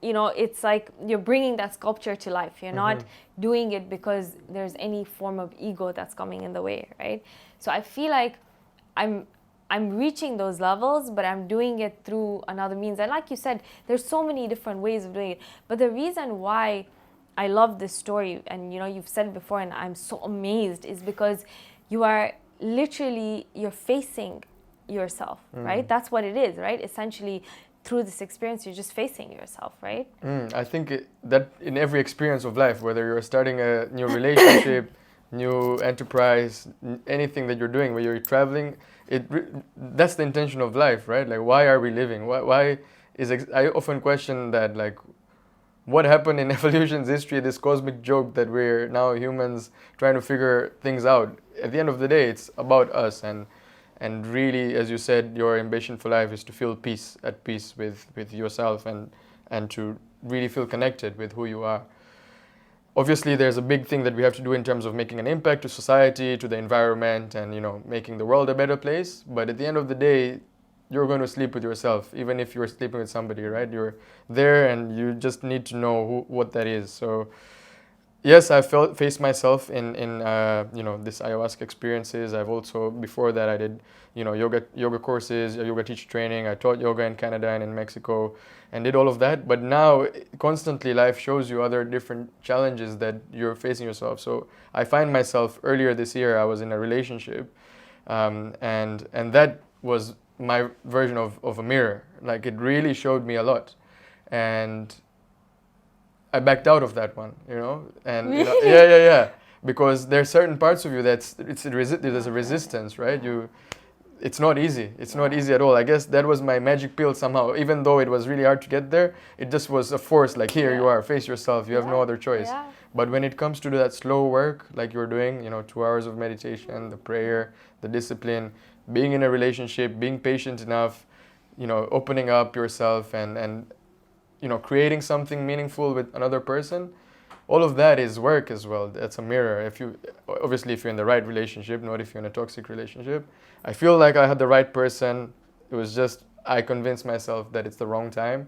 you know, it's like you're bringing that sculpture to life. You're not doing it because there's any form of ego that's coming in the way, right? So I feel like I'm reaching those levels, but I'm doing it through another means. And like you said, there's so many different ways of doing it. But the reason why I love this story, and you know, you've said it before, and I'm so amazed, is because you are literally, you're facing yourself, right? That's what it is, right? Essentially, through this experience, you're just facing yourself, right? I think that in every experience of life, whether you're starting a new relationship, new enterprise, anything that you're doing, where you're traveling, that's the intention of life, right? Like, why are we living? Why I often question that, like, what happened in evolution's history, this cosmic joke that we're now humans trying to figure things out. At the end of the day, it's about us, and really, as you said, your ambition for life is to feel at peace with yourself, and to really feel connected with who you are. Obviously, there's a big thing that we have to do in terms of making an impact to society, to the environment, and, you know, making the world a better place. But at the end of the day, you're going to sleep with yourself, even if you're sleeping with somebody, right? You're there, and you just need to know what that is. So yes, I faced myself in you know, this ayahuasca experiences. I've also, before that, I did, you know, yoga courses, yoga teacher training. I taught yoga in Canada and in Mexico, and did all of that. But now, constantly, life shows you other different challenges that you're facing yourself. So I find myself, earlier this year, I was in a relationship, and that was my version of a mirror. Like, it really showed me a lot, and I backed out of that one, you know, and Really? you know, yeah, because there's certain parts of you there's a resistance, right? It's not easy. It's not easy at all. I guess that was my magic pill somehow. Even though it was really hard to get there, it just was a force. Like, here you are, face yourself. You have no other choice. Yeah. But when it comes to that slow work, like you're doing, you know, 2 hours of meditation, the prayer, the discipline, being in a relationship, being patient enough, you know, opening up yourself, and you know, creating something meaningful with another person, all of that is work as well. That's a mirror. If you're in the right relationship, not if you're in a toxic relationship. I feel like I had the right person. It was just, I convinced myself that it's the wrong time.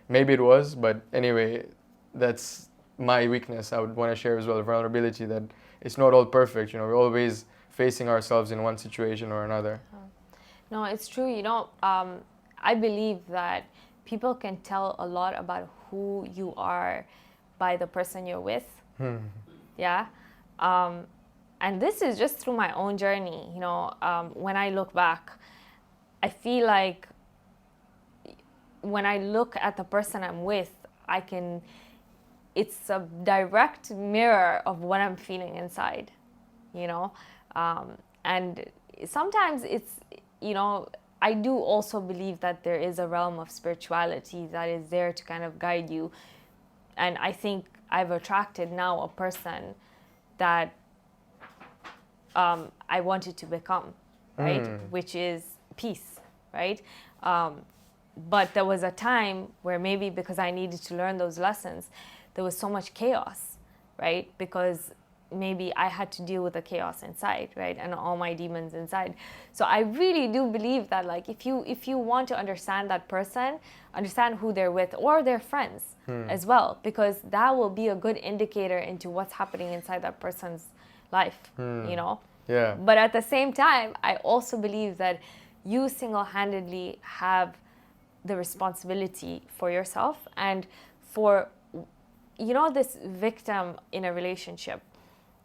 Maybe it was, but anyway, that's my weakness. I would want to share as well, vulnerability, that it's not all perfect. You know, we're always facing ourselves in one situation or another. No, it's true. You know, I believe that people can tell a lot about who you are by the person you're with. Yeah. And this is just through my own journey. You know, when I look back, I feel like when I look at the person I'm with, it's a direct mirror of what I'm feeling inside, you know? And sometimes it's, you know, I do also believe that there is a realm of spirituality that is there to kind of guide you. And I think I've attracted now a person that I wanted to become, right? Which is peace, right? But there was a time where maybe because I needed to learn those lessons, there was so much chaos, right? Because maybe I had to deal with the chaos inside, right? And all my demons inside. So I really do believe that, like, if you want to understand that person, understand who they're with or their friends as well, because that will be a good indicator into what's happening inside that person's life, you know? Yeah. But at the same time, I also believe that you single-handedly have the responsibility for yourself and for, you know, this victim in a relationship.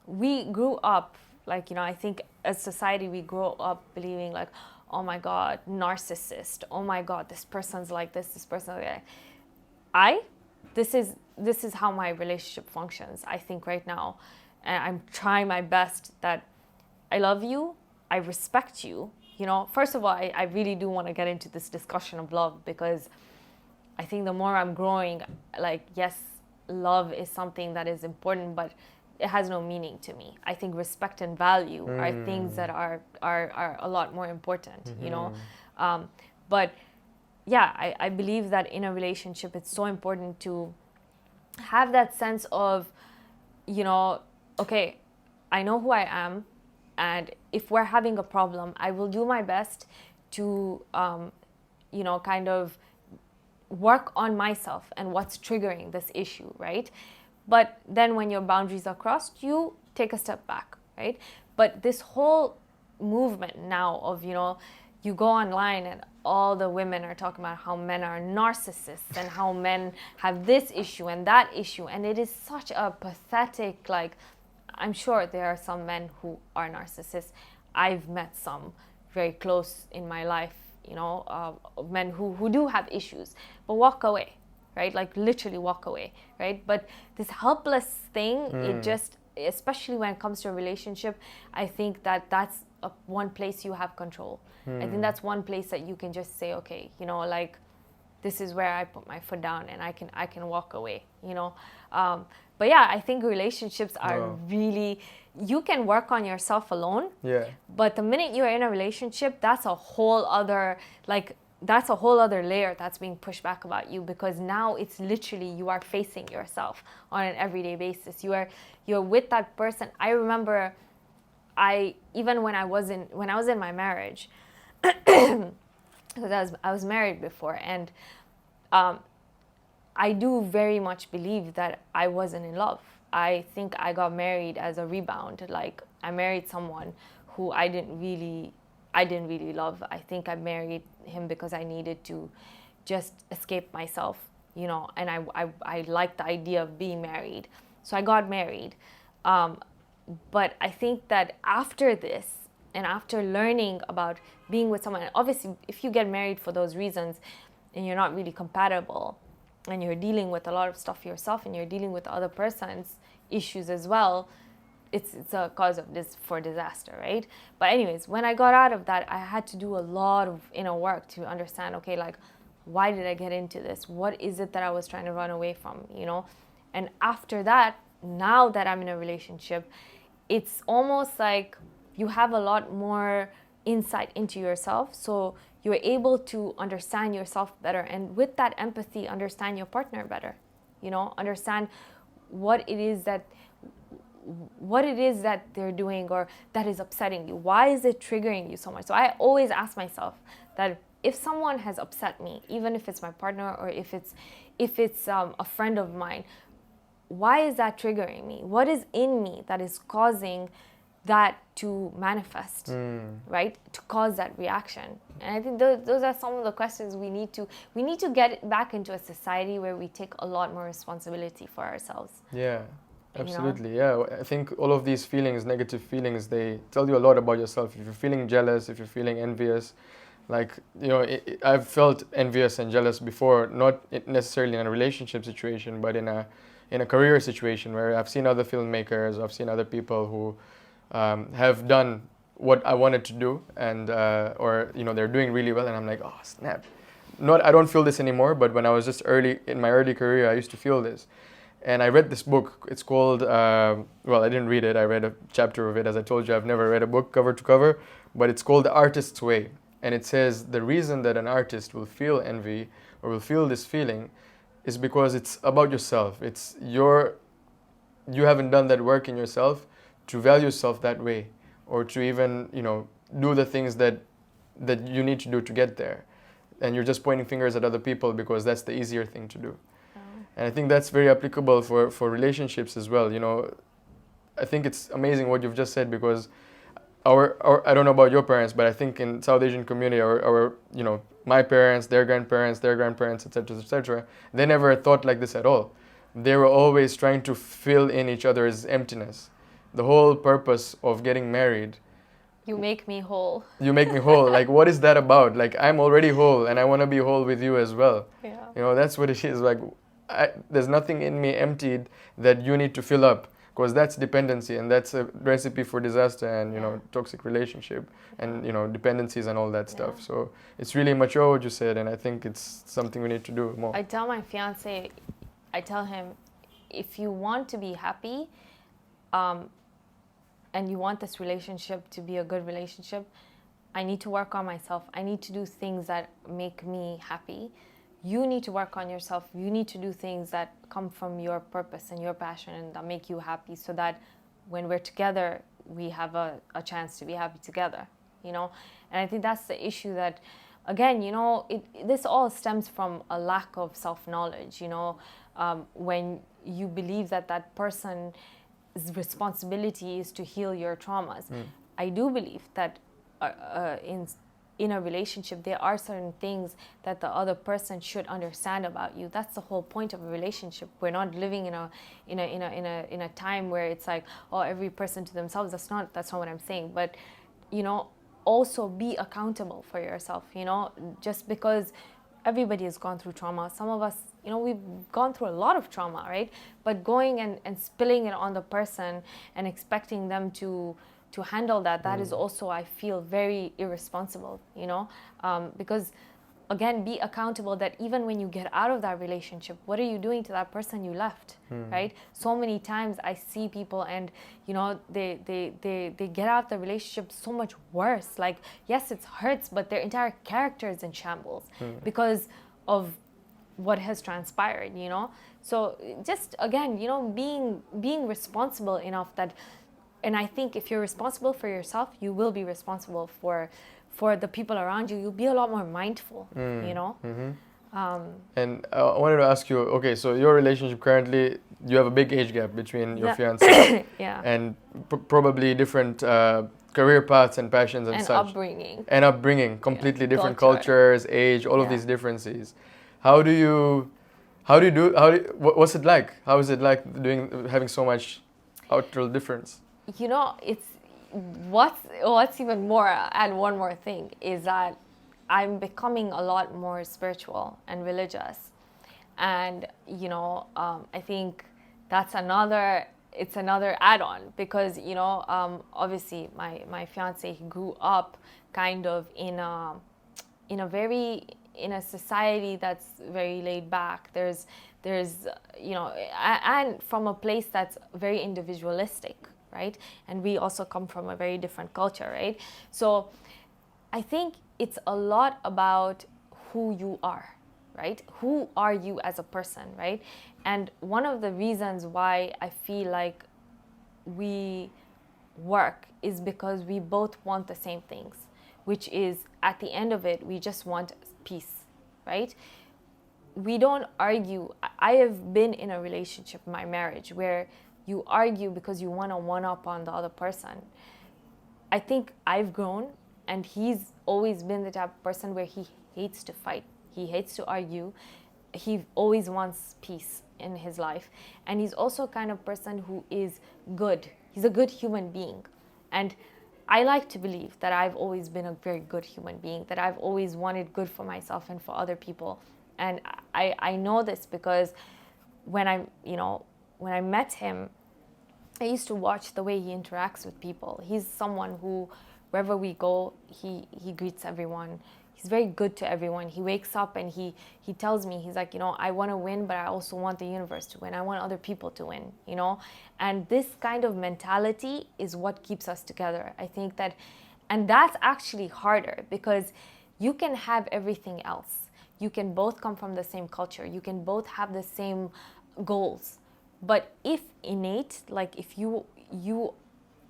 We grew up, like, you know, I think as society, we grow up believing like, oh my God, narcissist. Oh my God, this person's like this person's like that. This is how my relationship functions, I think, right now. And I'm trying my best that I love you, I respect you. You know, first of all, I really do want to get into this discussion of love, because I think the more I'm growing, like, yes, love is something that is important, but it has no meaning to me. I think respect and value are things that are a lot more important, you know. But yeah, I believe that in a relationship, it's so important to have that sense of, you know, okay, I know who I am, and if we're having a problem, I will do my best to, you know, kind of work on myself and what's triggering this issue, right? But then when your boundaries are crossed, you take a step back, right? But this whole movement now of, you know, you go online and all the women are talking about how men are narcissists and how men have this issue and that issue. And it is such a pathetic, like, I'm sure there are some men who are narcissists. I've met some very close in my life, you know, men who do have issues, but walk away, right? Like, literally walk away, right? But this helpless thing, it just, especially when it comes to a relationship, I think that's one place you have control. I think that's one place that you can just say, okay, you know, like, this is where I put my foot down and I can walk away, you know. But yeah, I think relationships are really, you can work on yourself alone. Yeah. But the minute you're in a relationship, that's a whole other, like, that's a whole other layer that's being pushed back about you, because now it's literally, you are facing yourself on an everyday basis. You're with that person. I remember even when I was in my marriage, because I was married before, and I do very much believe that I wasn't in love. I think I got married as a rebound. Like, I married someone who I didn't really love. I think I married him because I needed to just escape myself, you know, and I liked the idea of being married. So I got married. But I think that after this, and after learning about being with someone, and obviously if you get married for those reasons and you're not really compatible, and you're dealing with a lot of stuff yourself, and you're dealing with the other person's issues as well, it's a cause of for disaster, right? But anyways, when I got out of that, I had to do a lot of inner work to understand, okay, like, why did I get into this? What is it that I was trying to run away from, you know? And after that, now that I'm in a relationship, it's almost like you have a lot more insight into yourself. So you're able to understand yourself better. And with that empathy, understand your partner better, you know, understand what it is that they're doing or that is upsetting you. Why is it triggering you so much? So I always ask myself that if someone has upset me, even if it's my partner or if it's a friend of mine, why is that triggering me? What is in me that is causing that to manifest, right? To cause that reaction. And I think those are some of the questions we need to get back into a society where we take a lot more responsibility for ourselves. Yeah, absolutely. You know? Yeah, I think all of these feelings, negative feelings, they tell you a lot about yourself. If you're feeling jealous, if you're feeling envious, like, you know, I've felt envious and jealous before, not necessarily in a relationship situation, but in a career situation where I've seen other filmmakers, I've seen other people who have done what I wanted to do, and or, you know, they're doing really well, and I'm like, oh snap. I don't feel this anymore, but when I was just in my early career, I used to feel this. And I read this book. It's called, well, I didn't read it. I read a chapter of it. As I told you, I've never read a book cover to cover, but it's called The Artist's Way. And it says the reason that an artist will feel envy or will feel this feeling is because it's about yourself. You haven't done that work in yourself to value yourself that way, or to even, do the things that you need to do to get there. And you're just pointing fingers at other people because that's the easier thing to do. And I think that's very applicable for relationships as well. I think it's amazing what you've just said, because I don't know about your parents, but I think in South Asian community, my parents, their grandparents, etc., they never thought like this at all. They were always trying to fill in each other's emptiness. The whole purpose of getting married. You make me whole. You make me whole. Like, what is that about? Like, I'm already whole, and I want to be whole with you as well. Yeah. That's what it is. Like, there's nothing in me emptied that you need to fill up, because that's dependency, and that's a recipe for disaster and toxic relationship and dependencies and all that stuff. So it's really mature what you said, and I think it's something we need to do more. I tell my fiance, him, if you want to be happy, and you want this relationship to be a good relationship, I need to work on myself. I need to do things that make me happy. You need to work on yourself. You need to do things that come from your purpose and your passion and that make you happy, so that when we're together, we have a chance to be happy together, And I think that's the issue that, again, this all stems from a lack of self-knowledge, when you believe that person's responsibility is to heal your traumas. I do believe that in a relationship, there are certain things that the other person should understand about you. That's the whole point of a relationship. We're not living in a time where it's like, oh, every person to themselves. That's not what I'm saying. But also be accountable for yourself. Just because everybody has gone through trauma. Some of us, we've gone through a lot of trauma, right? But going and spilling it on the person and expecting them to handle that is also, I feel, very irresponsible, because, again, be accountable that even when you get out of that relationship, what are you doing to that person you left, right? So many times I see people and, they get out of the relationship so much worse. Like, yes, it hurts, but their entire character is in shambles because of what has transpired, So just, again, being responsible enough that. And I think if you're responsible for yourself, you will be responsible for the people around you. You'll be a lot more mindful, And I wanted to ask you, okay, so your relationship currently, you have a big age gap between your fiancé. And probably different career paths and passions and such. And upbringing, completely different cultures, age, all of these differences. What's it like? How is it like having so much cultural difference? It's what's even more, add one more thing, is that I'm becoming a lot more spiritual and religious. And, I think that's another add-on, because, obviously my fiance, he grew up kind of in a society that's very laid back. There's and from a place that's very individualistic, right? And we also come from a very different culture, right? So I think it's a lot about who you are, right? Who are you as a person, right? And one of the reasons why I feel like we work is because we both want the same things, which is, at the end of it, we just want peace, right? We don't argue. I have been in a relationship, my marriage, where you argue because you want to one-up on the other person. I think I've grown, and he's always been the type of person where he hates to fight. He hates to argue. He always wants peace in his life. And he's also a kind of person who is good. He's a good human being. And I like to believe that I've always been a very good human being, that I've always wanted good for myself and for other people. And I know this because when I met him, I used to watch the way he interacts with people. He's someone who, wherever we go, he greets everyone. He's very good to everyone. He wakes up and he tells me, he's like, I want to win, but I also want the universe to win. I want other people to win, And this kind of mentality is what keeps us together. I think that And that's actually harder because you can have everything else. You can both come from the same culture. You can both have the same goals. But if innate, like if you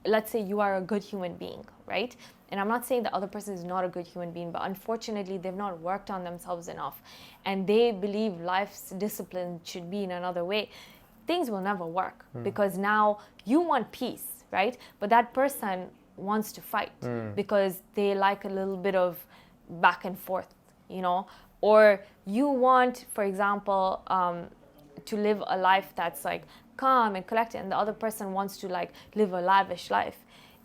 let's say you are a good human being, right? And I'm not saying the other person is not a good human being, but unfortunately they've not worked on themselves enough and they believe life's discipline should be in another way, things will never work because now you want peace, right? But that person wants to fight because they like a little bit of back and forth, you know? Or you want, for example, to live a life that's like calm and collected, and the other person wants to like live a lavish life.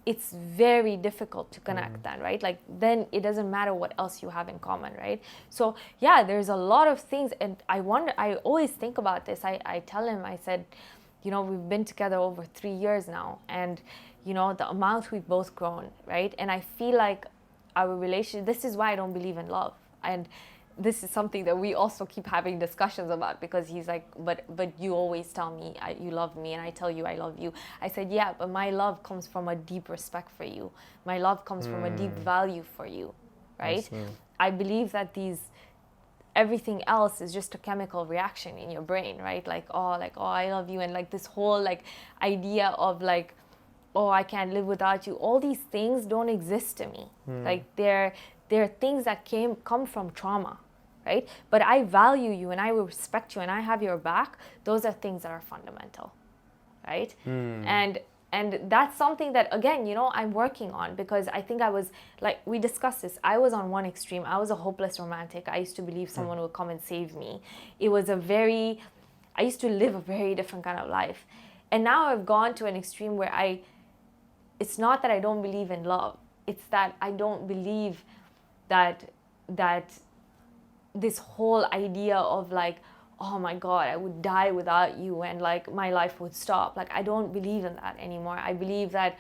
It's very difficult to connect then, right? Like then it doesn't matter what else you have in common, right? So yeah, there's a lot of things, and I always think about this. I tell him, I said, you know, we've been together over 3 years now, and you know, the amount we've both grown, right? And I feel like our relationship, this is why I don't believe in love. And this is something that we also keep having discussions about, because he's like, but you always tell me you love me, and I tell you I love you. I said, yeah, but my love comes from a deep respect for you. My love comes from a deep value for you, right? I believe that everything else is just a chemical reaction in your brain, right? Like, oh, I love you, and like this whole like idea of like, oh, I can't live without you. All these things don't exist to me. Like they're things that come from trauma, right? But I value you and I will respect you and I have your back. Those are things that are fundamental, right? And that's something that, again, you know, I'm working on, because I think I was, like, we discussed this, I was on one extreme. I was a hopeless romantic. I used to believe someone would come and save me. I used to live a very different kind of life. And now I've gone to an extreme where it's not that I don't believe in love. It's that I don't believe that this whole idea of like, oh my God, I would die without you and like my life would stop. Like, I don't believe in that anymore. I believe that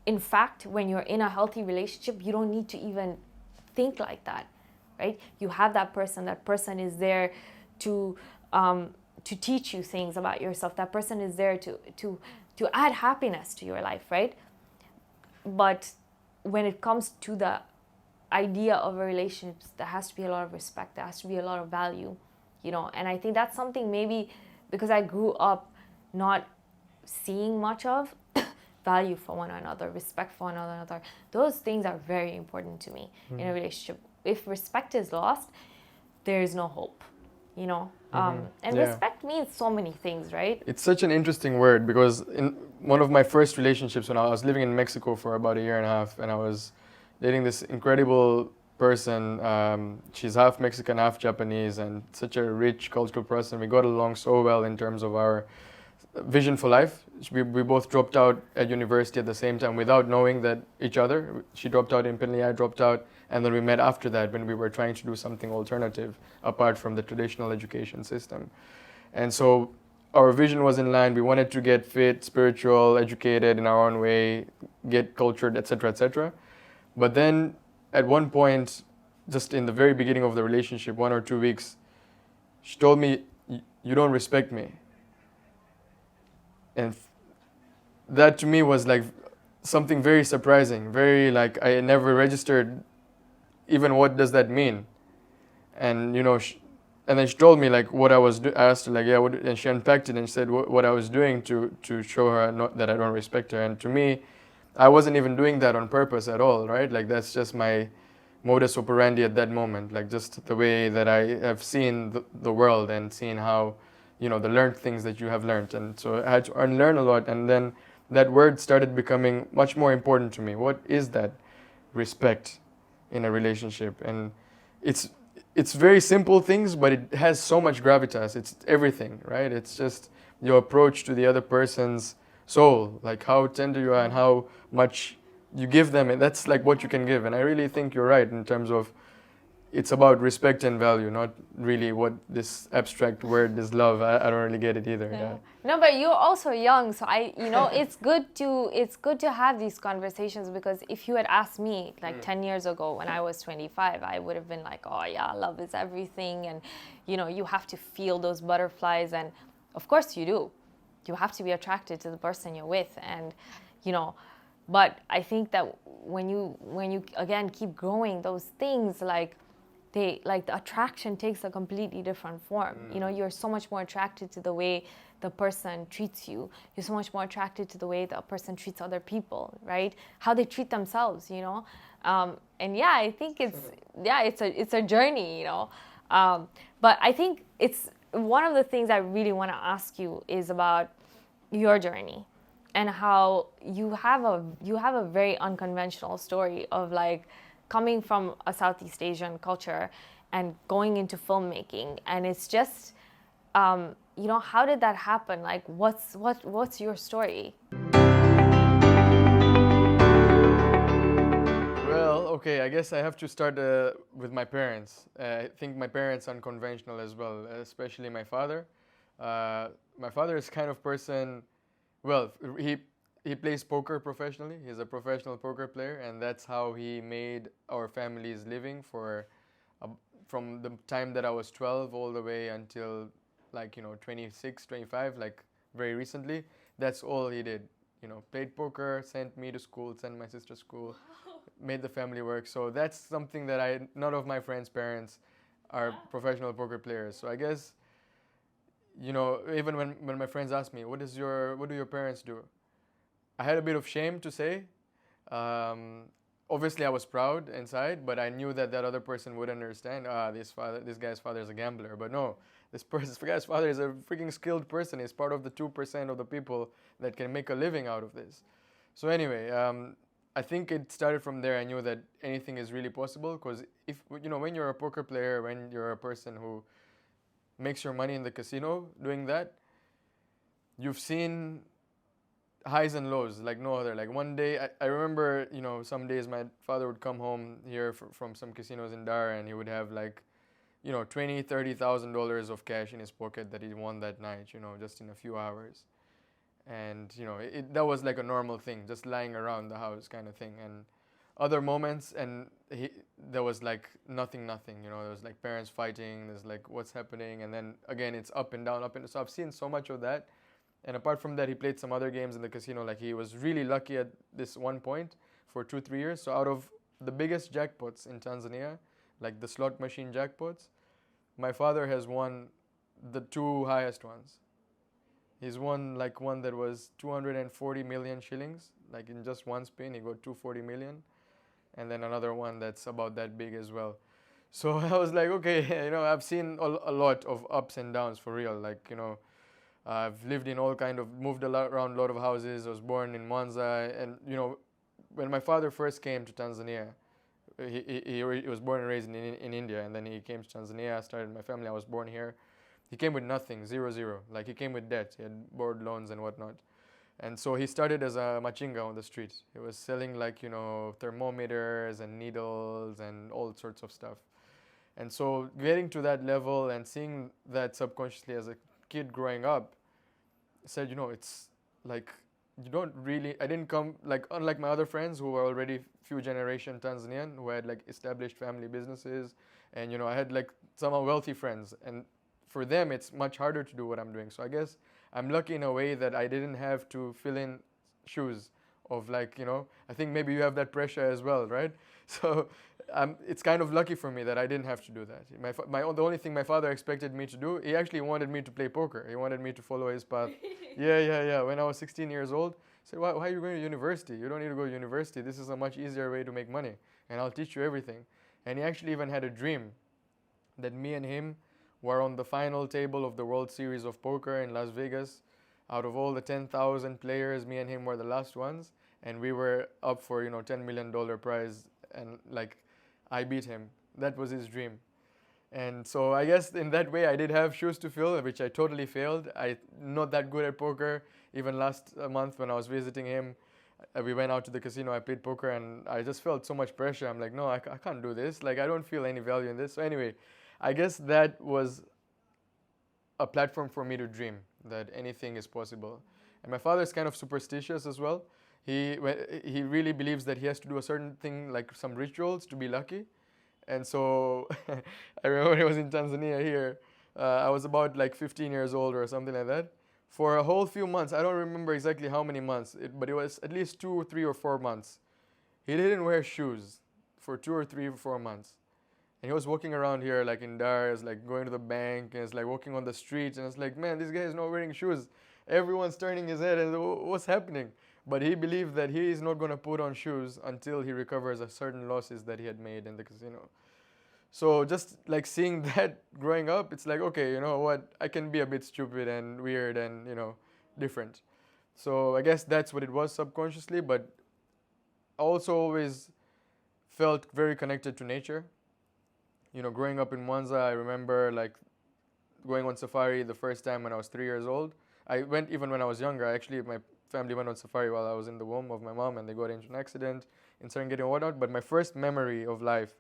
in fact, when you're in a healthy relationship, you don't need to even think like that, right? You have that person is there to teach you things about yourself. That person is there to add happiness to your life, right? But when it comes to the idea of a relationship, there has to be a lot of respect, there has to be a lot of value, you know. And I think that's something, maybe because I grew up not seeing much of value for one another, respect for one another. Those things are very important to me in a relationship. If respect is lost, there is no hope, you know. And respect means so many things, right? It's such an interesting word, because in one of my first relationships, when I was living in Mexico for about a year and a half, and I was dating this incredible person. She's half Mexican, half Japanese, and such a rich cultural person. We got along so well in terms of our vision for life. We both dropped out at university at the same time without knowing that each other. She dropped out independently, I dropped out, and then we met after that when we were trying to do something alternative apart from the traditional education system. And so our vision was in line. We wanted to get fit, spiritual, educated in our own way, get cultured, etc., etc. But then at one point, just in the very beginning of the relationship, 1 or 2 weeks, she told me, you don't respect me. And that to me was like something very surprising, very like I never registered even what does that mean. And you know, and then she told me like what I was I asked her like, yeah, what, and she unpacked it and said what I was doing to show her that I don't respect her. And to me, I wasn't even doing that on purpose at all, right? Like that's just my modus operandi at that moment, like just the way that I have seen the world and seen how, you know, the learned things that you have learned. And so I had to unlearn a lot, and then that word started becoming much more important to me. What is that respect in a relationship? And it's very simple things, but it has so much gravitas. It's everything, right? It's just your approach to the other person's soul, like how tender you are and how much you give them, and that's like what you can give. And I really think you're right in terms of it's about respect and value, not really what this abstract word is love. I don't really get it either. Yeah. No, but you're also young, so it's good to have these conversations, because if you had asked me like 10 years ago when I was 25, I would have been like, oh yeah, love is everything, and you know, you have to feel those butterflies, and of course you do. You have to be attracted to the person you're with, and you know, But I think that when you again keep growing, those things like the attraction takes a completely different form. You're so much more attracted to the way the person treats you. You're so much more attracted to the way the person treats other people, right? How they treat themselves, and yeah, I think it's a journey, but I think it's one of the things I really want to ask you is about your journey and how you have a very unconventional story of like coming from a Southeast Asian culture and going into filmmaking. And it's just how did that happen? Like what's your story? Well, okay, I guess I have to start with my parents. I think my parents are unconventional as well, especially my father. My father is kind of person. Well, he plays poker professionally. He's a professional poker player, and that's how he made our family's living from the time that I was 12 all the way until 26, 25, like very recently. That's all he did. Played poker, sent me to school, sent my sister to school, made the family work. So that's something that none of my friends' parents are professional poker players. So I guess even when my friends ask me, what do your parents do? I had a bit of shame to say. Obviously, I was proud inside, but I knew that other person would understand. This guy's father is a gambler. But no, this guy's father is a freaking skilled person. He's part of the 2% of the people that can make a living out of this. So anyway, I think it started from there. I knew that anything is really possible because when you're a poker player, when you're a person who makes your money in the casino doing that, you've seen highs and lows like no other. Like one day, I remember, some days my father would come home here from some casinos in Dar, and he would have $20,000-$30,000 of cash in his pocket that he won that night, just in a few hours. And that was like a normal thing, just lying around the house kind of thing. And other moments, and there was like nothing. There was like parents fighting. There's like what's happening, and then again it's up and down, up and down. So I've seen so much of that. And apart from that, he played some other games in the casino. Like he was really lucky at this one point for 2-3 years. So out of the biggest jackpots in Tanzania, like the slot machine jackpots, my father has won the 2 highest ones. He's won like one that was 240 million shillings. Like in just one spin, he got 240 million. And then another one that's about that big as well. So I was like, okay, I've seen a lot of ups and downs for real. Like, I've lived in moved around a lot of houses. I was born in Mwanza. And, when my father first came to Tanzania, he was born and raised in India. And then he came to Tanzania. I started my family. I was born here. He came with nothing, 0. Like he came with debt. He had borrowed loans and whatnot. And so he started as a machinga on the street. He was selling thermometers and needles and all sorts of stuff. And so getting to that level and seeing that subconsciously as a kid growing up, said, it's like you don't really. I didn't come unlike my other friends who were already few generation Tanzanian who had established family businesses, and I had some wealthy friends, and for them it's much harder to do what I'm doing. So I guess I'm lucky in a way that I didn't have to fill in shoes of I think maybe you have that pressure as well, right? So it's kind of lucky for me that I didn't have to do that. The only thing my father expected me to do, he actually wanted me to play poker. He wanted me to follow his path. Yeah. When I was 16 years old, he said, why are you going to university? You don't need to go to university. This is a much easier way to make money, and I'll teach you everything. And he actually even had a dream that me and him were on the final table of the World Series of Poker in Las Vegas. Out of all the 10,000 players, me and him were the last ones, and we were up for $10 million prize, and I beat him. That was his dream. And so I guess in that way I did have shoes to fill, which I totally failed. I'm not that good at poker. Even last month when I was visiting him, we went out to the casino, I played poker, and I just felt so much pressure. I'm like, no, I can't do this. I don't feel any value in this. So anyway, I guess that was a platform for me to dream that anything is possible. And my father is kind of superstitious as well. He really believes that he has to do a certain thing, like some rituals, to be lucky. And so I remember when I was in Tanzania here, I was about 15 years old or something like that. for a whole few months. I don't remember exactly how many months, but it was at least 2, 3, or 4 months. He didn't wear shoes for 2 or 3 or 4 months. And he was walking around here like in Dar, like going to the bank, and it's like walking on the streets, and it's like, man, this guy is not wearing shoes. Everyone's turning his head, and what's happening? But he believed that he is not going to put on shoes until he recovers a certain losses that he had made in the casino. So just like seeing that growing up, it's like, okay, you know what? I can be a bit stupid and weird and, different. So I guess that's what it was subconsciously, but I also always felt very connected to nature. Growing up in Mwanza, I remember like going on safari the first time when I was 3 years old. I went even when I was younger. Actually, my family went on safari while I was in the womb of my mom, and they got into an accident in Serengeti and whatnot. But my first memory of life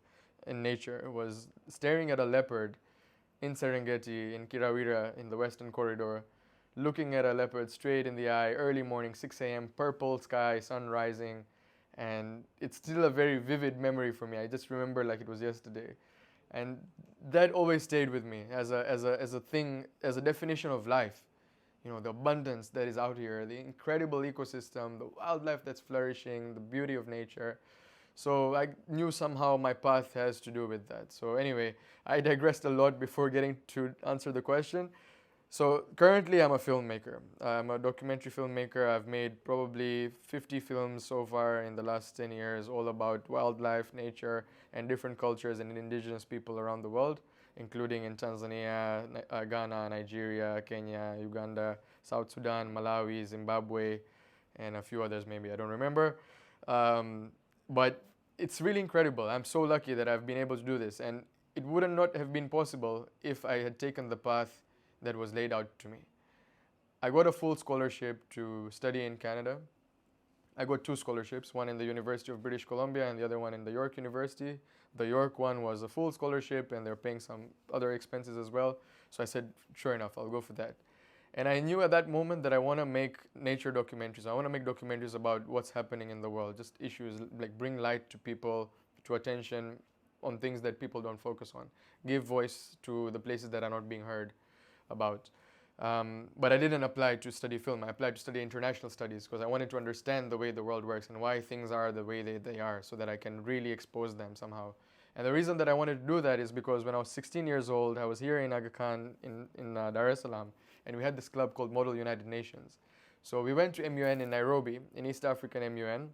in nature was staring at a leopard in Serengeti, in Kirawira, in the Western Corridor, looking at a leopard straight in the eye, early morning, 6 a.m., purple sky, sun rising, and it's still a very vivid memory for me. I just remember like it was yesterday. And that always stayed with me as a thing, as a definition of life. The abundance that is out here, the incredible ecosystem, the wildlife that's flourishing, the beauty of nature. So I knew somehow my path has to do with that. So anyway, I digressed a lot before getting to answer the question. So currently I'm a filmmaker. I'm a documentary filmmaker. I've made probably 50 films so far in the last 10 years, all about wildlife, nature, and different cultures and indigenous people around the world, including in Tanzania, Ghana, Nigeria, Kenya, Uganda, South Sudan, Malawi, Zimbabwe, and a few others maybe, I don't remember. But it's really incredible. I'm so lucky that I've been able to do this. And it would not have been possible if I had taken the path that was laid out to me. I got a full scholarship to study in Canada. I got 2 scholarships, one in the University of British Columbia and the other one in the York University. The York one was a full scholarship and they're paying some other expenses as well. So I said, sure enough, I'll go for that. And I knew at that moment that I want to make nature documentaries. I want to make documentaries about what's happening in the world, just issues, like bring light to people, to attention on things that people don't focus on. Give voice to the places that are not being heard about. But I didn't apply to study film. I applied to study international studies because I wanted to understand the way the world works and why things are the way they are so that I can really expose them somehow. And the reason that I wanted to do that is because when I was 16 years old, I was here in Aga Khan in Dar es Salaam, and we had this club called Model United Nations. So we went to MUN in Nairobi, in East African MUN,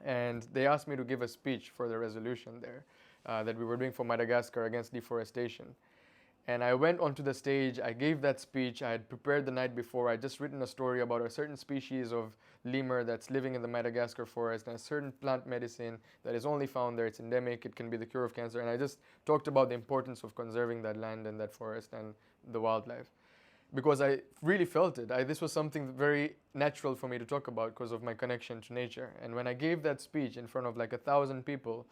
and they asked me to give a speech for the resolution there that we were doing for Madagascar against deforestation. And I went onto the stage, I gave that speech, I had prepared the night before, I had just written a story about a certain species of lemur that's living in the Madagascar forest and a certain plant medicine that is only found there, it's endemic, it can be the cure of cancer. And I just talked about the importance of conserving that land and that forest and the wildlife. Because I really felt it. This was something very natural for me to talk about because of my connection to nature. And when I gave that speech in front of like 1,000 people,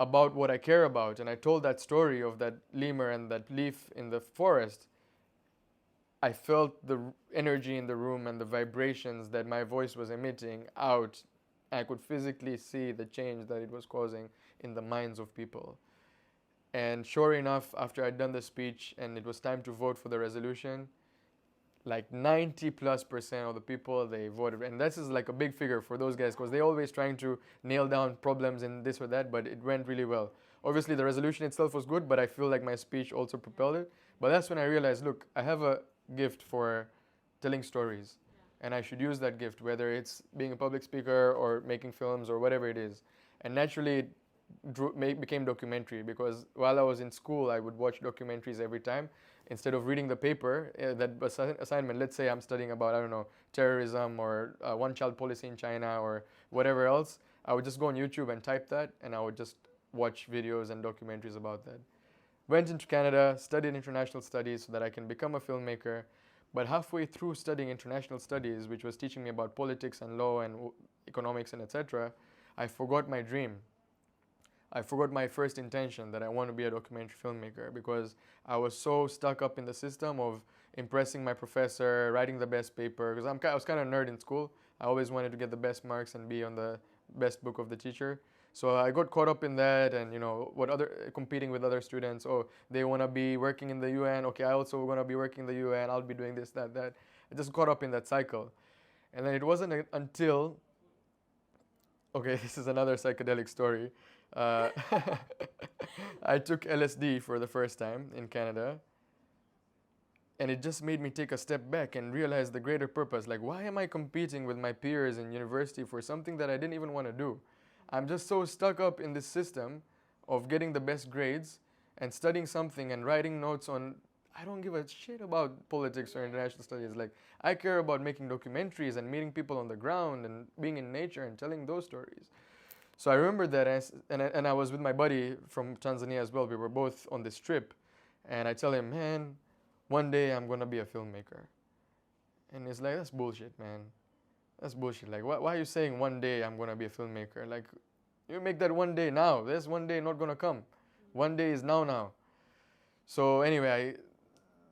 about what I care about, and I told that story of that lemur and that leaf in the forest, I felt the energy in the room and the vibrations that my voice was emitting out. I could physically see the change that it was causing in the minds of people. And sure enough, after I'd done the speech and it was time to vote for the resolution, like 90+% of the people, they voted. And this is like a big figure for those guys because they're always trying to nail down problems in this or that, but it went really well. Obviously the resolution itself was good, but I feel like my speech also propelled it. But that's when I realized, look, I have a gift for telling stories, and I should use that gift, whether it's being a public speaker or making films or whatever it is. And naturally it became documentary because while I was in school, I would watch documentaries every time. Instead of reading the paper, that assignment, let's say I'm studying about, I don't know, terrorism or one-child policy in China or whatever else, I would just go on YouTube and type that, and I would just watch videos and documentaries about that. Went into Canada, studied international studies so that I can become a filmmaker. But halfway through studying international studies, which was teaching me about politics and law and economics and etc., I forgot my dream. I forgot my first intention that I want to be a documentary filmmaker because I was so stuck up in the system of impressing my professor, writing the best paper, because I was kind of a nerd in school. I always wanted to get the best marks and be on the best book of the teacher. So I got caught up in that and, competing with other students. Oh, they want to be working in the UN. Okay, I also want to be working in the UN. I'll be doing this, that. I just got up in that cycle. And then it wasn't until, okay, this is another psychedelic story. Uh, I took LSD for the first time in Canada, and it just made me take a step back and realize the greater purpose. Like, why am I competing with my peers in university for something that I didn't even want to do? I'm just so stuck up in this system of getting the best grades and studying something and writing notes on. I don't give a shit about politics or international studies. Like, I care about making documentaries and meeting people on the ground and being in nature and telling those stories. So I remember that, and I was with my buddy from Tanzania as well. We were both on this trip, and I tell him, man, one day I'm gonna be a filmmaker. And he's like, that's bullshit, man. That's bullshit. Like, why are you saying one day I'm gonna be a filmmaker? Like, you make that one day now. There's one day not gonna come. One day is now. So anyway, I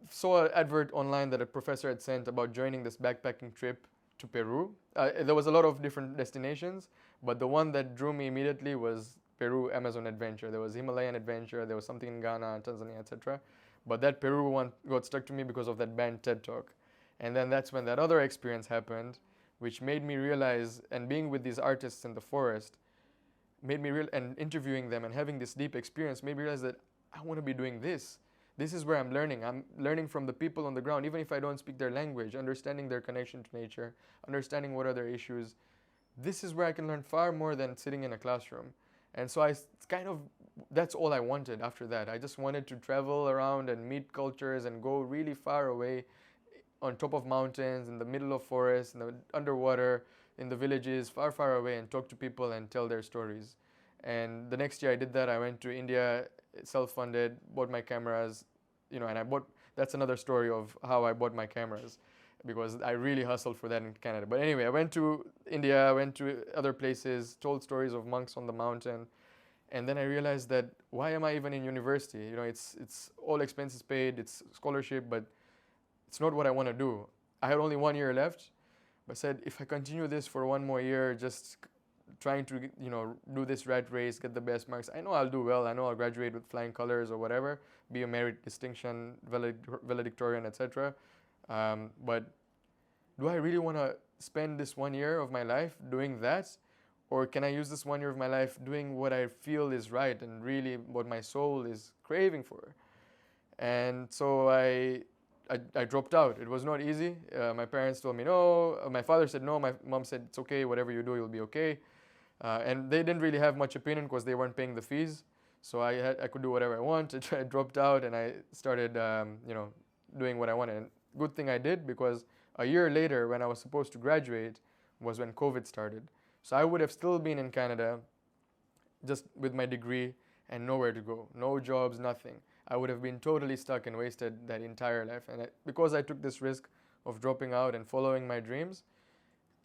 saw an advert online that a professor had sent about joining this backpacking trip to Peru. There was a lot of different destinations, but the one that drew me immediately was Peru Amazon Adventure. There was Himalayan Adventure, there was something in Ghana, Tanzania, etc. But that Peru one got stuck to me because of that banned TED Talk. And then that's when that other experience happened, which made me realize, and being with these artists in the forest, made me real, and interviewing them and having this deep experience made me realize that I want to be doing this. This is where I'm learning. I'm learning from the people on the ground, even if I don't speak their language, understanding their connection to nature, understanding what are their issues. This is where I can learn far more than sitting in a classroom. And so that's all I wanted after that. I just wanted to travel around and meet cultures and go really far away on top of mountains, in the middle of forests, in the underwater, in the villages, far, far away, and talk to people and tell their stories. And the next year I did that. I went to India, self-funded, bought my cameras, and that's another story of how I bought my cameras, because I really hustled for that in Canada. But anyway, I went to India, I went to other places, told stories of monks on the mountain, and then I realized that why am I even in university? It's all expenses paid, it's scholarship, but it's not what I want to do. I had only 1 year left, but said if I continue this for one more year, just trying to do this rat race, get the best marks, I know I'll do well. I know I'll graduate with flying colors or whatever, be a merit distinction, valedictorian, etc. But do I really want to spend this 1 year of my life doing that? Or can I use this 1 year of my life doing what I feel is right and really what my soul is craving for? And so I dropped out. It was not easy. My parents told me no. My father said no. My mom said it's okay. Whatever you do, you'll be okay. And they didn't really have much opinion because they weren't paying the fees. So I could do whatever I wanted. I dropped out and I started doing what I wanted. And good thing I did, because a year later, when I was supposed to graduate, was when COVID started. So I would have still been in Canada, just with my degree and nowhere to go, no jobs, nothing. I would have been totally stuck and wasted that entire life. And because I took this risk of dropping out and following my dreams,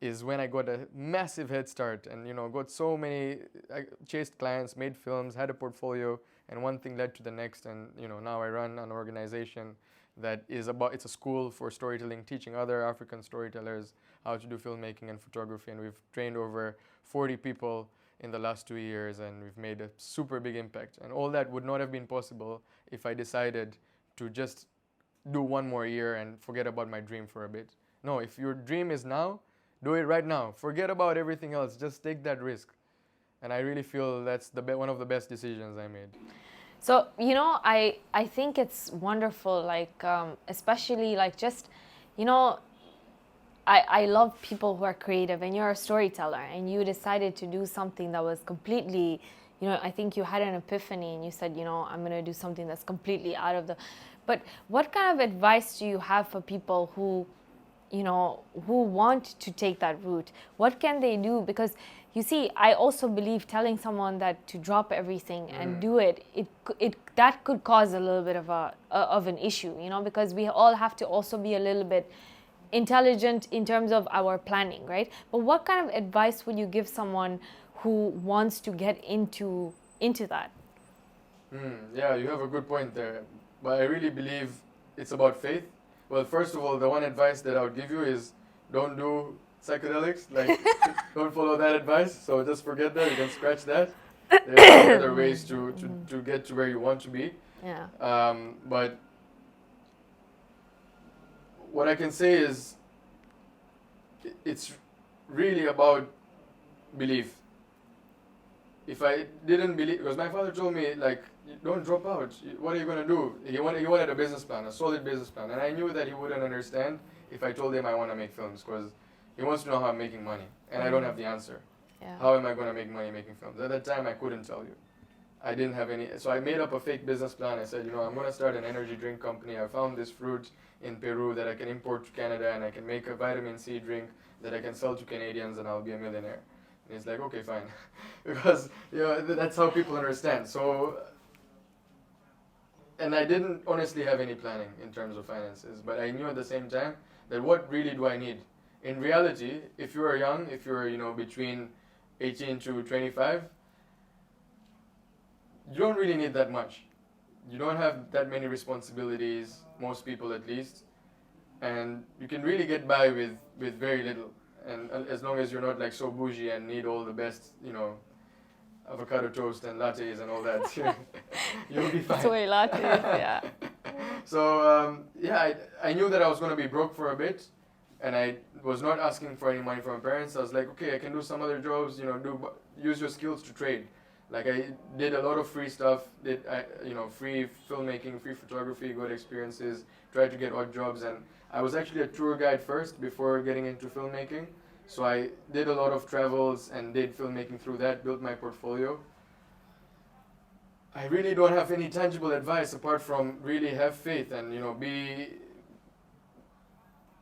is when I got a massive head start and got so many. I chased clients, made films, had a portfolio, and one thing led to the next. And now I run an organization that is it's a school for storytelling, teaching other African storytellers how to do filmmaking and photography. And we've trained over 40 people in the last 2 years, and we've made a super big impact. And all that would not have been possible if I decided to just do one more year and forget about my dream for a bit. No, if your dream is now, do it right now. Forget about everything else. Just take that risk. And I really feel that's one of the best decisions I made. So, I think it's wonderful, like, especially like just, I love people who are creative, and you're a storyteller and you decided to do something that was completely, I think you had an epiphany and you said, I'm going to do something that's completely out of but what kind of advice do you have for people who want to take that route? What can they do? Because you see, I also believe telling someone that to drop everything and do it that could cause a little bit of an issue, because we all have to also be a little bit intelligent in terms of our planning, right? But what kind of advice would you give someone who wants to get into that? Yeah, you have a good point there. But I really believe it's about faith. Well, first of all, the one advice that I would give you is don't do psychedelics. Like, don't follow that advice. So just forget that. You can scratch that. There's other ways to get to where you want to be. Yeah. But what I can say is it's really about belief. If I didn't believe, because my father told me, like, don't drop out. What are you going to do? He wanted a business plan, a solid business plan. And I knew that he wouldn't understand if I told him I want to make films, because he wants to know how I'm making money. And I don't have the answer. Yeah. How am I going to make money making films? At that time, I couldn't tell you. I didn't have any. So I made up a fake business plan. I said, I'm going to start an energy drink company. I found this fruit in Peru that I can import to Canada, and I can make a vitamin C drink that I can sell to Canadians, and I'll be a millionaire. And he's like, okay, fine. Because that's how people understand. So, and I didn't honestly have any planning in terms of finances, but I knew at the same time that what really do I need? In reality, if you are young, if you're between 18 to 25, you don't really need that much. You don't have that many responsibilities, most people at least, and you can really get by with very little. And as long as you're not like so bougie and need all the best, avocado toast and lattes and all that, you'll be fine. Soy lattes, yeah. So I knew that I was going to be broke for a bit, and I was not asking for any money from my parents. I was like, okay, I can do some other jobs, use your skills to trade. Like I did a lot of free stuff, free filmmaking, free photography, good experiences, tried to get odd jobs, and I was actually a tour guide first before getting into filmmaking. So I did a lot of travels and did filmmaking through that, built my portfolio. I really don't have any tangible advice apart from really have faith and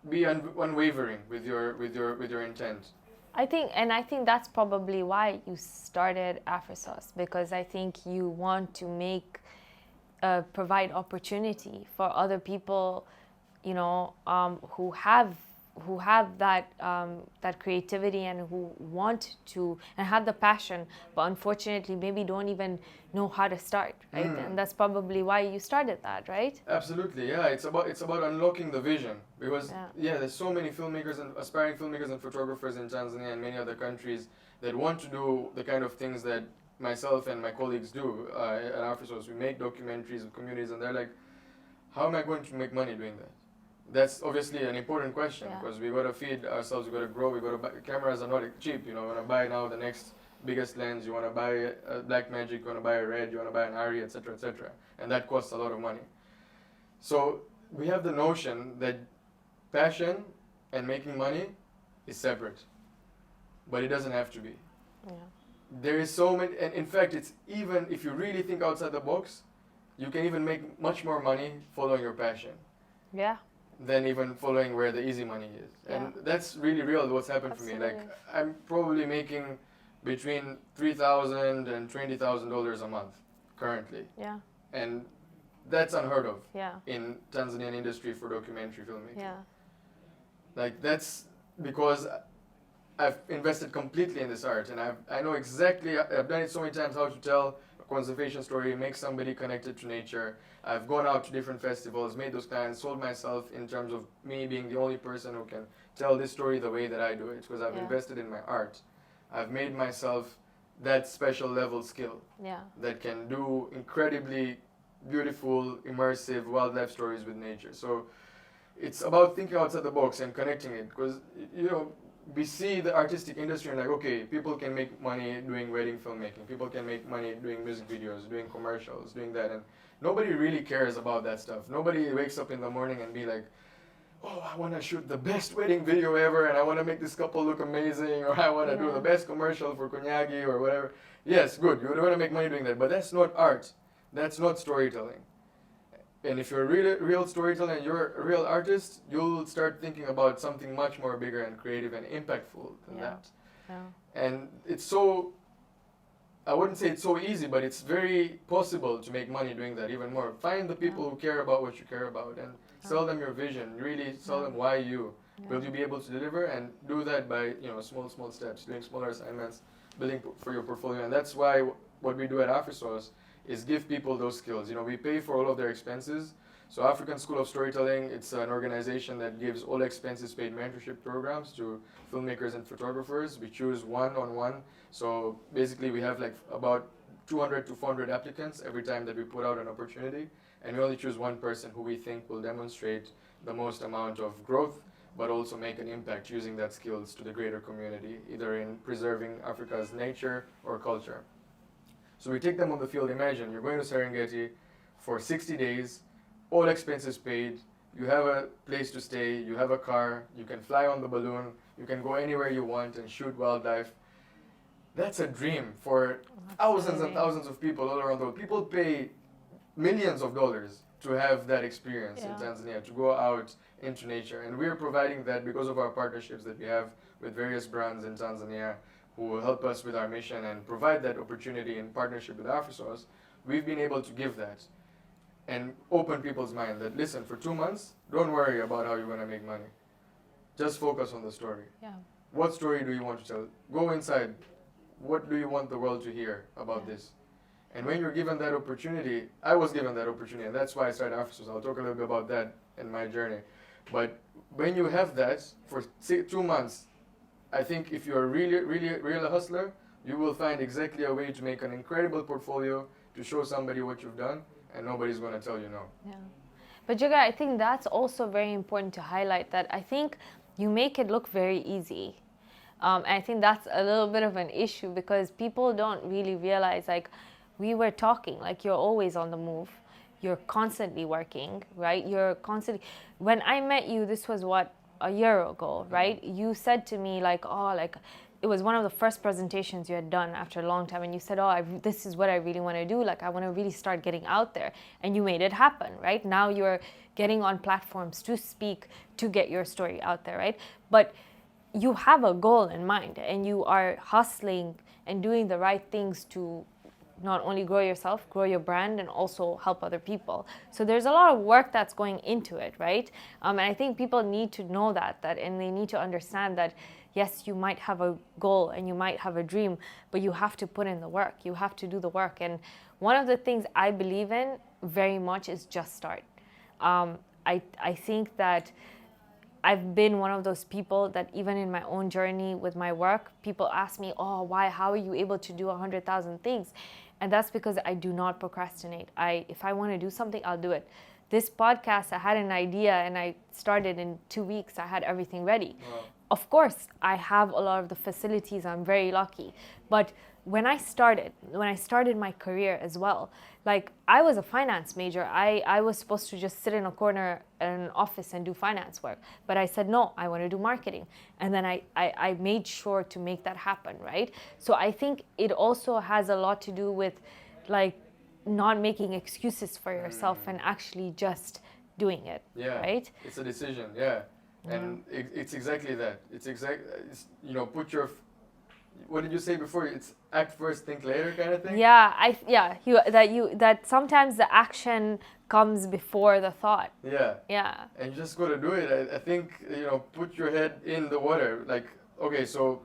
be unwavering with your intent. I think that's probably why you started AfriSauce, because I think you want to provide opportunity for other people, who have that creativity and who want to and have the passion, but unfortunately maybe don't even know how to start, right? And that's probably why you started that, right? Absolutely, yeah. It's about unlocking the vision, because there's so many filmmakers and aspiring filmmakers and photographers in Tanzania and many other countries that want to do the kind of things that myself and my colleagues do at AfriSauce. We make documentaries of communities, and they're like, how am I going to make money doing that? That's obviously an important question, because we got to feed ourselves, we got to grow, we got to buy. Cameras are not cheap, you want to buy now the next biggest lens, you want to buy a Blackmagic, you want to buy a Red, you want to buy an Arri, etc., etc., and that costs a lot of money. So we have the notion that passion and making money is separate, but it doesn't have to be. Yeah. There is so many, and in fact, it's even if you really think outside the box, you can even make much more money following your passion. Yeah. Than even following where the easy money is. And that's really real what's happened for me. Like I'm probably making between $3,000 and $20,000 a month currently. Yeah. And that's unheard of in Tanzanian industry for documentary filmmaking. Yeah. Like that's because I've invested completely in this art, and I know exactly, I've done it so many times, how to tell a conservation story, make somebody connected to nature. I've gone out to different festivals, made those clients, sold myself in terms of me being the only person who can tell this story the way that I do it, because I've invested in my art. I've made myself that special level skill that can do incredibly beautiful, immersive wildlife stories with nature. So it's about thinking outside the box and connecting it, because we see the artistic industry and like, okay, people can make money doing wedding filmmaking, people can make money doing music videos, doing commercials, doing that, and nobody really cares about that stuff. Nobody wakes up in the morning and be like, oh, I want to shoot the best wedding video ever, and I want to make this couple look amazing, or I want to do the best commercial for Konyagi or whatever. Yes, good, you want to make money doing that, but that's not art. That's not storytelling. And if you're a real storyteller and you're a real artist, you'll start thinking about something much more bigger and creative and impactful than that. Yeah. And it's so, I wouldn't say it's so easy, but it's very possible to make money doing that even more. Find the people who care about what you care about and sell them your vision. Really sell them why you. Will you be able to deliver? And do that by small steps, doing smaller assignments, building for your portfolio. And that's why what we do at AfriSauce is give people those skills. We pay for all of their expenses. So African School of Storytelling, it's an organization that gives all expenses paid mentorship programs to filmmakers and photographers. We choose one-on-one. So basically we have like about 200 to 400 applicants every time that we put out an opportunity. And we only choose one person who we think will demonstrate the most amount of growth, but also make an impact using that skills to the greater community, either in preserving Africa's nature or culture. So we take them on the field. Imagine you're going to Serengeti for 60 days, all expenses paid, you have a place to stay, you have a car, you can fly on the balloon, you can go anywhere you want and shoot wildlife. That's a dream for thousands and thousands of people all around the world. People pay millions of dollars to have that experience in Tanzania, to go out into nature. And we're providing that because of our partnerships that we have with various brands in Tanzania who will help us with our mission and provide that opportunity in partnership with AfriSource. We've been able to give that and open people's mind that, listen, for 2 months, don't worry about how you're going to make money. Just focus on the story. Yeah. What story do you want to tell? Go inside. What do you want the world to hear about this? And when you're given that opportunity, I was given that opportunity, and that's why I started AfriSource. I'll talk a little bit about that in my journey. But when you have that for 2 months, I think if you're a real hustler, you will find exactly a way to make an incredible portfolio to show somebody what you've done, and nobody's going to tell you no. Yeah. But Jigar, I think that's also very important to highlight, that I think you make it look very easy. And I think that's a little bit of an issue because people don't really realize, like, we were talking, like, you're always on the move. You're constantly working, right? You're constantly... When I met you, this was what, a year ago, right? You said to me, like, oh, like, it was one of the first presentations you had done after a long time. And you said, oh, this is what I really want to do. Like, I want to really start getting out there. And you made it happen, right? Now you're getting on platforms to speak, to get your story out there, right? But you have a goal in mind and you are hustling and doing the right things to not only grow yourself, grow your brand, and also help other people. So there's a lot of work that's going into it, right? And I think people need to know that, and they need to understand that, yes, you might have a goal and you might have a dream, but you have to put in the work. You have to do the work. And one of the things I believe in very much is just start. I think that I've been one of those people that even in my own journey with my work, people ask me, oh, how are you able to do 100,000 things? And that's because I do not procrastinate. If I want to do something, I'll do it. This podcast, I had an idea and I started in 2 weeks. I had everything ready. Wow. Of course, I have a lot of the facilities. I'm very lucky. But when I started my career as well, like, I was a finance major. I was supposed to just sit in a corner in an office and do finance work. But I said, no, I want to do marketing. And then I made sure to make that happen, right? So I think it also has a lot to do with, like, not making excuses for yourself and actually just doing it, right? It's a decision, And it's exactly that. It's put your... What did you say before? It's act first, think later kind of thing? That sometimes the action comes before the thought. Yeah. And you just got to do it. I think, put your head in the water. Like, okay, so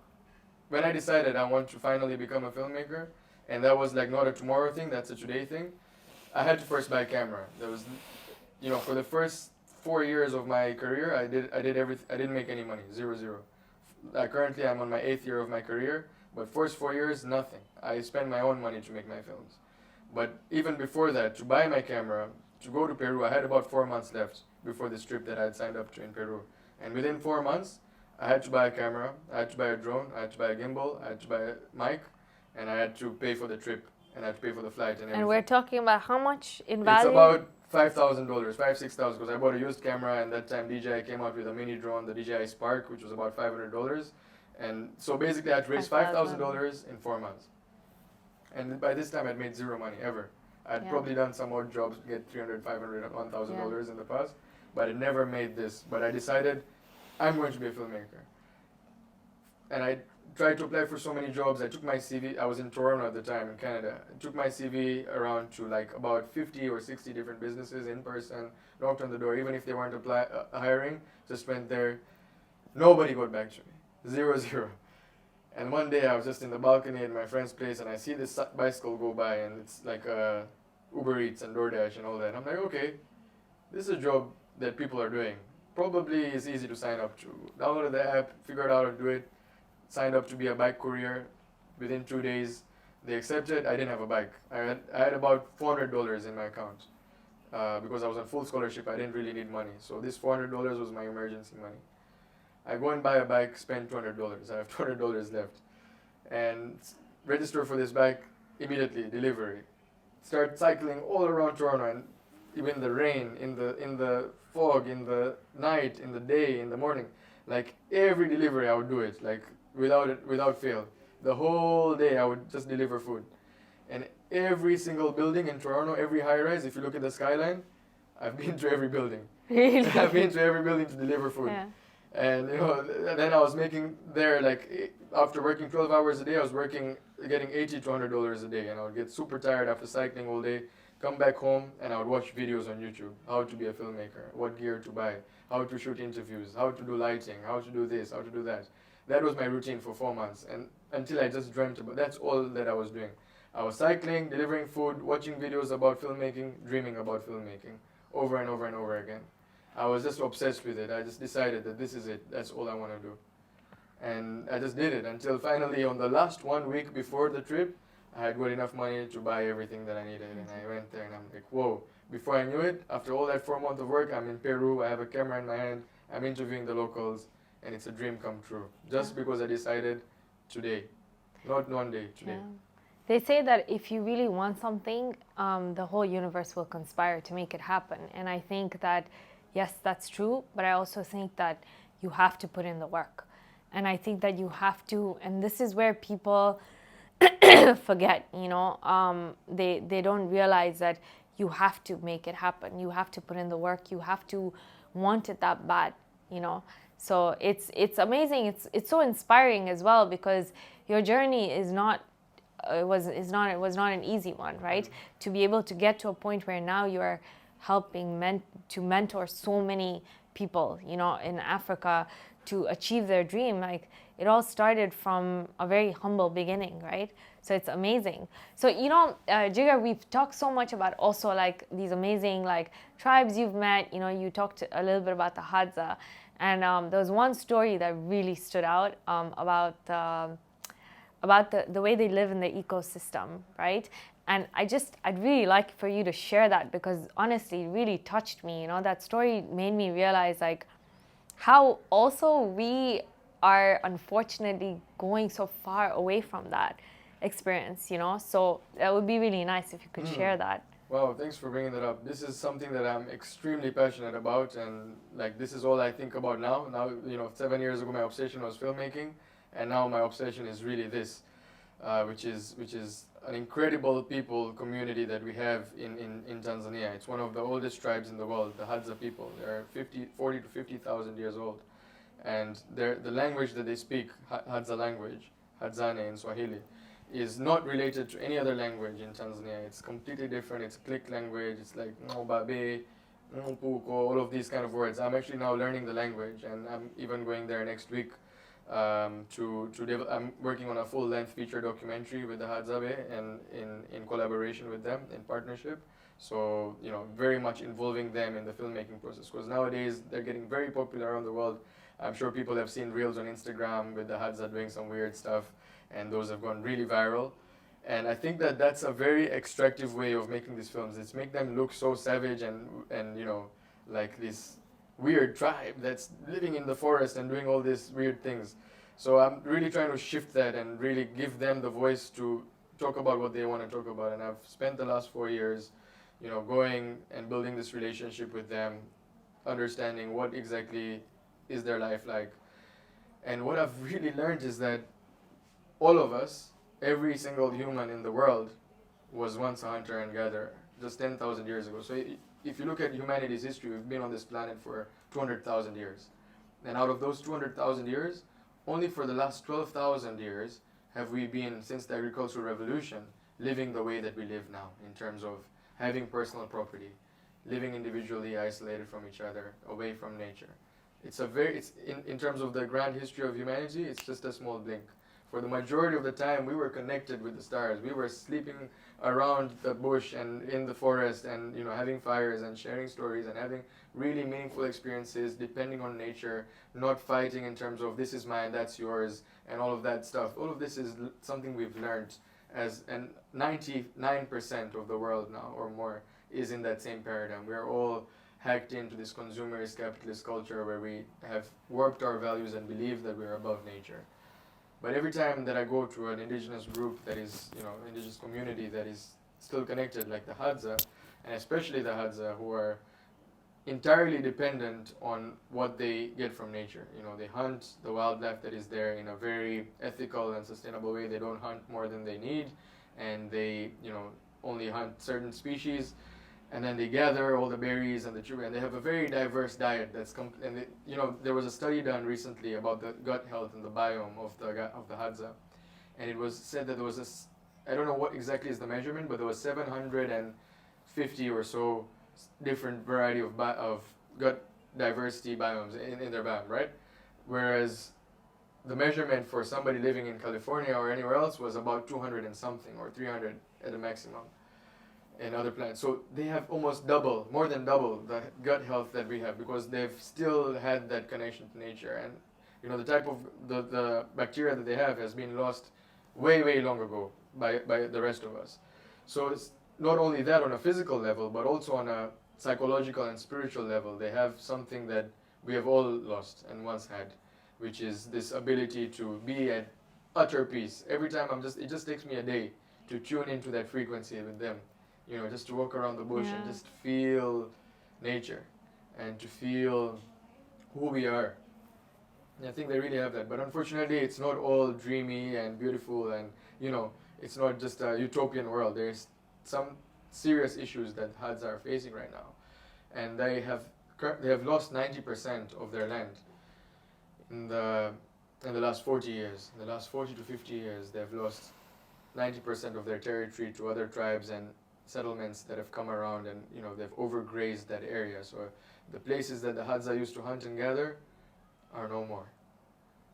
when I decided I want to finally become a filmmaker, and that was like not a tomorrow thing, that's a today thing, I had to first buy a camera. There was, for the first 4 years of my career, I did everything. I didn't make any money, zero. Currently, I'm on my 8th year of my career, but first 4 years, nothing. I spent my own money to make my films. But even before that, to buy my camera, to go to Peru, I had about 4 months left before this trip that I had signed up to in Peru. And within 4 months, I had to buy a camera, I had to buy a drone, I had to buy a gimbal, I had to buy a mic, and I had to pay for the trip, and I had to pay for the flight and everything. And we're talking about how much in value? It's about $5,000, $6,000, because I bought a used camera, and that time DJI came out with a mini drone, the DJI Spark, which was about $500. And so basically I had to raise $5,000 in 4 months. And by this time I'd made zero money, ever. I'd probably done some odd jobs to get $300, $500, $1,000 in the past, but I never made this. But I decided I'm going to be a filmmaker. And I tried to apply for so many jobs. I took my CV, I was in Toronto at the time in Canada. I took my CV around to like about 50 or 60 different businesses in person, knocked on the door, even if they weren't hiring, just went there. Nobody got back to me. Zero. And one day I was just in the balcony at my friend's place and I see this bicycle go by and it's like Uber Eats and DoorDash and all that. I'm like, okay, this is a job that people are doing. Probably is easy to sign up to. Downloaded the app, figured out how to do it, signed up to be a bike courier. Within 2 days, they accepted. I didn't have a bike. I had about $400 in my account because I was on full scholarship. I didn't really need money. So this $400 was my emergency money. I go and buy a bike, spend $200. I have $200 left, and register for this bike immediately. Delivery. Start cycling all around Toronto, and even in the rain, in the fog, in the night, in the day, in the morning. Like every delivery, I would do it. Like without fail. The whole day, I would just deliver food. And every single building in Toronto, every high rise, if you look at the skyline, I've been to every building. Really? I've been to every building to deliver food. Yeah. And then I was making there, like after working 12 hours a day, I was getting $80 to $100 a day, and I would get super tired after cycling all day. Come back home and I would watch videos on YouTube, how to be a filmmaker, what gear to buy, how to shoot interviews, how to do lighting, how to do this, how to do that. That was my routine for 4 months, and until I just dreamt about. That's all that I was doing. I was cycling, delivering food, watching videos about filmmaking, dreaming about filmmaking, over and over and over again. I was just obsessed with it. I just decided that this is it. That's all I want to do. And I just did it until finally on the last 1 week before the trip, I had got enough money to buy everything that I needed. And I went there and I'm like, whoa. Before I knew it, after all that 4 months of work, I'm in Peru. I have a camera in my hand. I'm interviewing the locals. And it's a dream come true. Just because I decided today. Not one day, today. Yeah. They say that if you really want something, the whole universe will conspire to make it happen. And I think that, yes, that's true. But I also think that you have to put in the work. And I think that you have to, and this is where people forget, they don't realize that you have to make it happen. You have to put in the work. You have to want it that bad, So it's amazing. It's so inspiring as well, because your journey is not was not an easy one, right? Mm-hmm. To be able to get to a point where now you are helping to mentor so many people, in Africa to achieve their dream. Like, it all started from a very humble beginning, right? So it's amazing. So, Jigar, we've talked so much about also like these amazing like tribes you've met. You talked a little bit about the Hadza, and there was one story that really stood out about the way they live in the ecosystem, right? And I'd really like for you to share that, because honestly, it really touched me. That story made me realize like how also we are unfortunately going so far away from that experience, So that would be really nice if you could share that. Wow, thanks for bringing that up. This is something that I'm extremely passionate about, and like this is all I think about now. Now, 7 years ago my obsession was filmmaking, and now my obsession is really this, which is an incredible people community that we have in Tanzania. It's one of the oldest tribes in the world, the Hadza people. They're 40 to 50,000 years old, and the language that they speak, Hadza language, Hadzane in Swahili, is not related to any other language in Tanzania. It's completely different. It's click language. It's like Ngobabe, Mpuko, all of these kind of words. I'm actually now learning the language, and I'm even going there next week I'm working on a full-length feature documentary with the Hadzabe, and in collaboration with them, in partnership. So, very much involving them in the filmmaking process, because nowadays they're getting very popular around the world. I'm sure people have seen reels on Instagram with the Hadza doing some weird stuff, and those have gone really viral. And I think that that's a very extractive way of making these films. It's make them look so savage and like this weird tribe that's living in the forest and doing all these weird things. So I'm really trying to shift that and really give them the voice to talk about what they want to talk about. And I've spent the last 4 years, going and building this relationship with them, understanding what exactly is their life like. And what I've really learned is that all of us, every single human in the world, was once a hunter and gatherer, just 10,000 years ago. So if you look at humanity's history, we've been on this planet for 200,000 years. And out of those 200,000 years, only for the last 12,000 years have we been, since the agricultural revolution, living the way that we live now, in terms of having personal property, living individually, isolated from each other, away from nature. It's in terms of the grand history of humanity, it's just a small blink. For the majority of the time, we were connected with the stars. We were sleeping around the bush and in the forest, and having fires and sharing stories and having really meaningful experiences depending on nature, not fighting in terms of this is mine, that's yours, and all of that stuff. All of this is something we've learned, and 99% of the world now or more is in that same paradigm. We are all hacked into this consumerist capitalist culture where we have warped our values and believe that we're above nature. But every time that I go to an indigenous group that is, indigenous community that is still connected, like the Hadza, and especially the Hadza, who are entirely dependent on what they get from nature. They hunt the wildlife that is there in a very ethical and sustainable way. They don't hunt more than they need, and they, only hunt certain species, and then they gather all the berries and the cherry, and they have a very diverse diet. There was a study done recently about the gut health and the biome of the Hadza, and it was said that there was I don't know what exactly is the measurement, but there was 750 or so different variety of gut diversity biomes in their biome, right? Whereas the measurement for somebody living in California or anywhere else was about 200 and something, or 300 at the maximum in other planets. So they have almost more than double the gut health that we have, because they've still had that connection to nature. And the type of the bacteria that they have has been lost way, way long ago by the rest of us. So it's not only that on a physical level, but also on a psychological and spiritual level. They have something that we have all lost and once had, which is this ability to be at utter peace. Every time it just takes me a day to tune into that frequency with them. Just to walk around the bush and just feel nature and to feel who we are. And I think they really have that. But unfortunately, it's not all dreamy and beautiful, and it's not just a utopian world. There's some serious issues that Hadza are facing right now, and they have lost 90% of their land in the last 40 years. In the last 40 to 50 years, they've lost 90% of their territory to other tribes and settlements that have come around, and they've overgrazed that area. So the places that the Hadza used to hunt and gather are no more.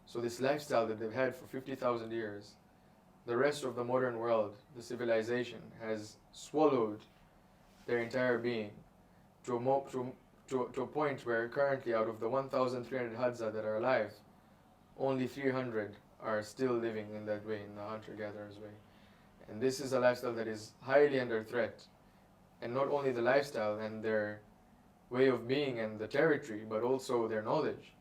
So this lifestyle that they've had for 50,000 years, the rest of the modern world, the civilization, has swallowed their entire being to a point where currently, out of the 1,300 Hadza that are alive, only 300 are still living in that way, in the hunter-gatherer's way. And this is a lifestyle that is highly under threat. And not only the lifestyle and their way of being and the territory, but also their knowledge.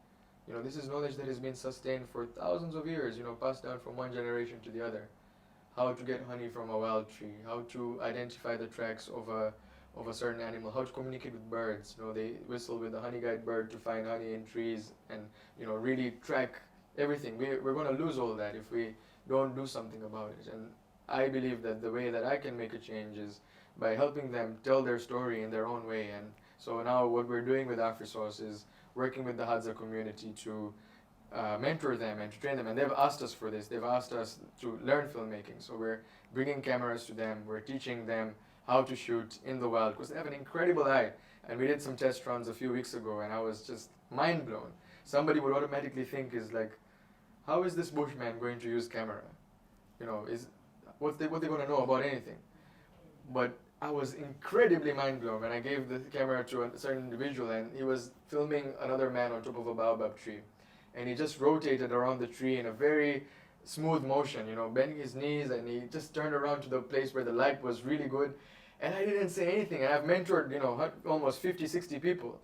This is knowledge that has been sustained for thousands of years, passed down from one generation to the other. How to get honey from a wild tree, how to identify the tracks of a certain animal, how to communicate with birds. They whistle with the honey guide bird to find honey in trees, and really track everything. We're going to lose all that if we don't do something about it. And I believe that the way that I can make a change is by helping them tell their story in their own way. And so now what we're doing with AfriSauce is working with the Hadza community to mentor them and to train them. And they've asked us for this. They've asked us to learn filmmaking. So we're bringing cameras to them. We're teaching them how to shoot in the wild, because they have an incredible eye. And we did some test runs a few weeks ago, and I was just mind blown. Somebody would automatically think, is like, how is this bushman going to use camera? What they going to know about anything? But I was incredibly mind blown when I gave the camera to a certain individual, and he was filming another man on top of a baobab tree, and he just rotated around the tree in a very smooth motion, bending his knees, and he just turned around to the place where the light was really good, and I didn't say anything. And I've mentored, almost 50, 60 people.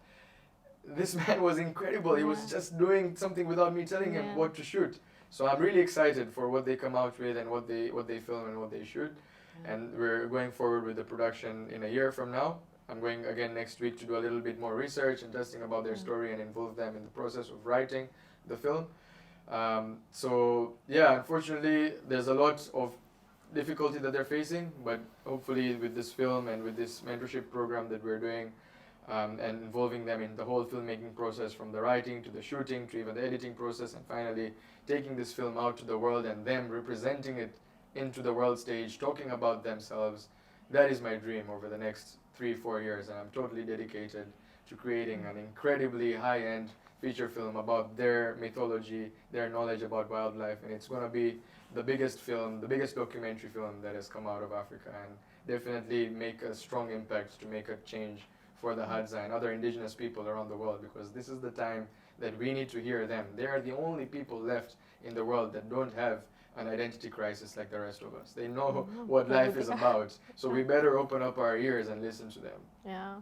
This man was incredible. He was just doing something without me telling him what to shoot. So I'm really excited for what they come out with and what they film and what they shoot. And we're going forward with the production in a year from now. I'm going again next week to do a little bit more research and testing about their story and involve them in the process of writing the film. Unfortunately, there's a lot of difficulty that they're facing, but hopefully with this film and with this mentorship program that we're doing, and involving them in the whole filmmaking process, from the writing to the shooting to even the editing process, and finally taking this film out to the world and them representing it into the world stage, talking about themselves. That is my dream over the next 3-4 years, and I'm totally dedicated to creating an incredibly high-end feature film about their mythology, their knowledge about wildlife, and it's going to be the biggest film, the biggest documentary film that has come out of Africa, and definitely make a strong impact to make a change for the Hadza and other indigenous people around the world, because this is the time that we need to hear them. They are the only people left in the world that don't have an identity crisis like the rest of us. They know what life is about, so we better open up our ears and listen to them. Yeah.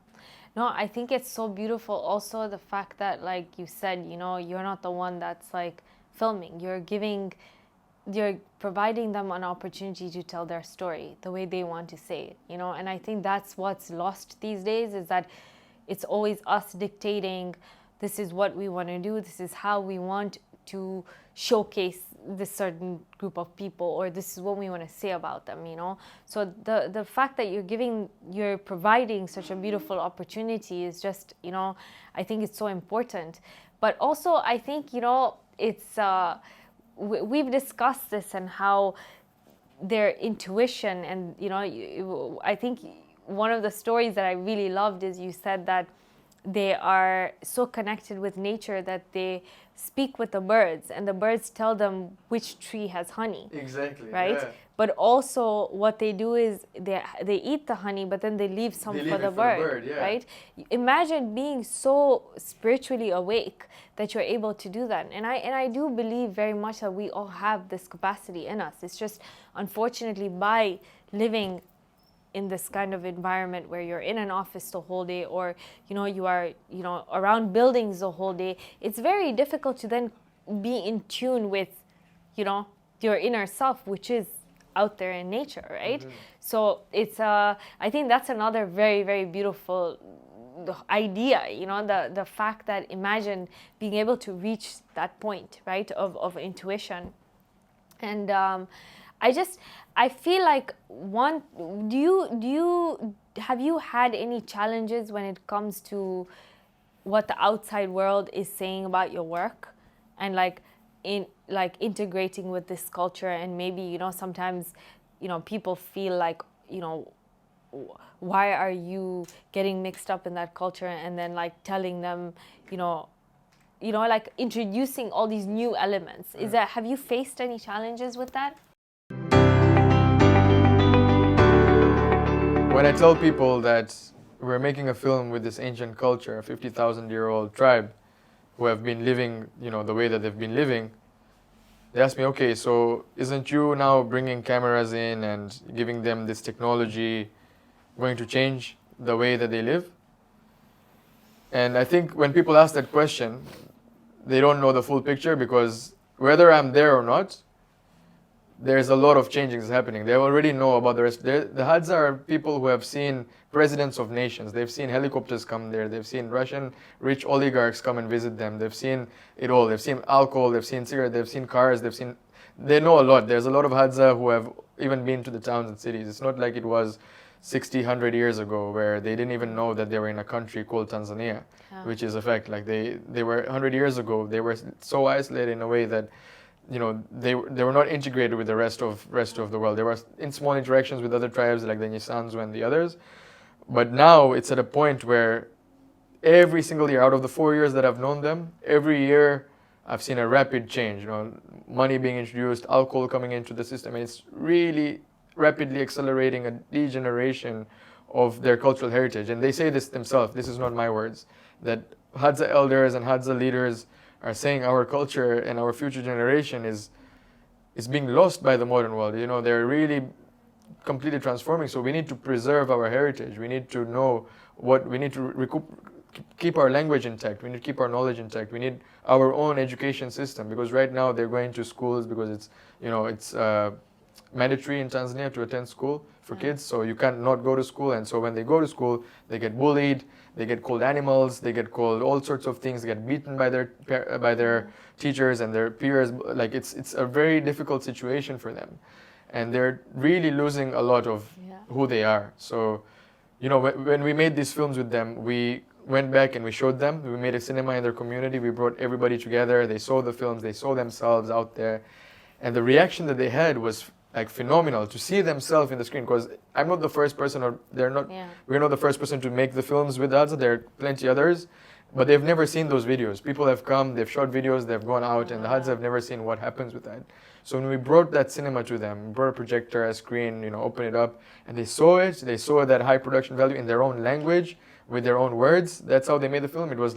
No, I think it's so beautiful. Also, the fact that, like you said, you're not the one that's like filming. You're providing them an opportunity to tell their story the way they want to say it, And I think that's what's lost these days, is that it's always us dictating, this is what we want to do, this is how we want to showcase this certain group of people, or this is what we want to say about them, So the fact that you're providing such a beautiful opportunity is just, I think it's so important. But also, I think, it's we've discussed this, and how their intuition, and I think one of the stories that I really loved is you said that they are so connected with nature that they speak with the birds, and the birds tell them which tree has honey. Exactly. Right? Yeah. But also what they do is they eat the honey, but then they leave some for the bird. Yeah. Right? Imagine being so spiritually awake that you're able to do that. And I do believe very much that we all have this capacity in us. It's just, unfortunately, by living in this kind of environment where you're in an office the whole day, or you are around buildings the whole day, it's very difficult to then be in tune with your inner self, which is out there in nature, right? Mm-hmm. So it's I think that's another very, very beautiful idea, the fact that, imagine being able to reach that point, right, of intuition. And I feel like, have you had any challenges when it comes to what the outside world is saying about your work, and integrating with this culture? And maybe, sometimes, people feel like, why are you getting mixed up in that culture? And then telling them, introducing all these new elements. Have you faced any challenges with that? When I tell people that we're making a film with this ancient culture, a 50,000-year-old tribe who have been living, the way that they've been living, they ask me, okay, so isn't you now bringing cameras in and giving them this technology going to change the way that they live? And I think when people ask that question, they don't know the full picture, because whether I'm there or not, there's a lot of changes happening. They already know about the rest. The Hadza are people who have seen presidents of nations. They've seen helicopters come there. They've seen Russian rich oligarchs come and visit them. They've seen it all. They've seen alcohol. They've seen cigarettes. They've seen cars. They know a lot. There's a lot of Hadza who have even been to the towns and cities. It's not like it was 60, 100 years ago, where they didn't even know that they were in a country called Tanzania, which is a fact. Like they were 100 years ago, they were so isolated in a way that, they were not integrated with the rest of the world. They were in small interactions with other tribes like the Nyisanzu and the others. But now it's at a point where every single year, out of the 4 years that I've known them, every year I've seen a rapid change. Money being introduced, alcohol coming into the system, and it's really rapidly accelerating a degeneration of their cultural heritage. And they say this themselves. This is not my words. That Hadza elders and Hadza leaders are saying our culture and our future generation is being lost by the modern world. They're really completely transforming. So we need to preserve our heritage. We need to know we need to keep our language intact. We need to keep our knowledge intact. We need our own education system, because right now they're going to schools because it's mandatory in Tanzania to attend school for kids, so you can't not go to school. And so when they go to school, they get bullied, they get called animals, they get called all sorts of things, they get beaten by their teachers and their peers. Like it's a very difficult situation for them, and they're really losing a lot of who they are. So, when we made these films with them, we went back and we showed them. We made a cinema in their community. We brought everybody together. They saw the films. They saw themselves out there, and the reaction that they had was phenomenal, to see themselves in the screen. Because I'm not the first person, or we're not the first person to make the films with Hadza. There are plenty others, but they've never seen those videos. People have come, they've shot videos, they've gone out, and the Hadza have never seen what happens with that. So when we brought that cinema to them, brought a projector, a screen, open it up, and they saw it. They saw that high production value in their own language, with their own words. That's how they made the film. It was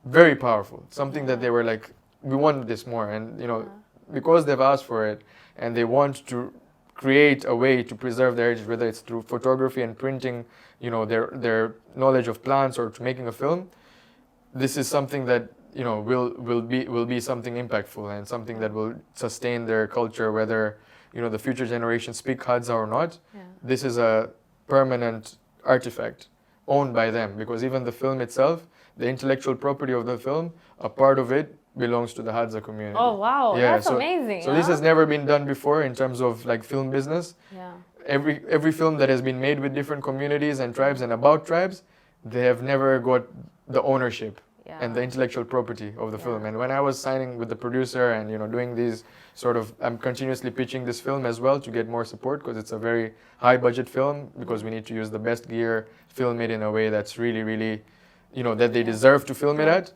very powerful. Something that they were we want this more, and because they've asked for it, and they want to create a way to preserve their heritage, whether it's through photography and printing, their knowledge of plants, or to making a film, this is something that will be something impactful and something that will sustain their culture, whether the future generations speak Hadza or not. Yeah. This is a permanent artifact owned by them, because even the film itself, the intellectual property of the film, a part of it belongs to the Hadza community. Oh wow, Yeah, that's amazing. So this has never been done before in terms of like film business. Yeah. Every film that has been made with different communities and tribes and about tribes, they have never got the ownership and the intellectual property of the film. And when I was signing with the producer and doing these I'm continuously pitching this film as well to get more support, because it's a very high budget film, because we need to use the best gear, film it in a way that's really, really, that they deserve to film it at.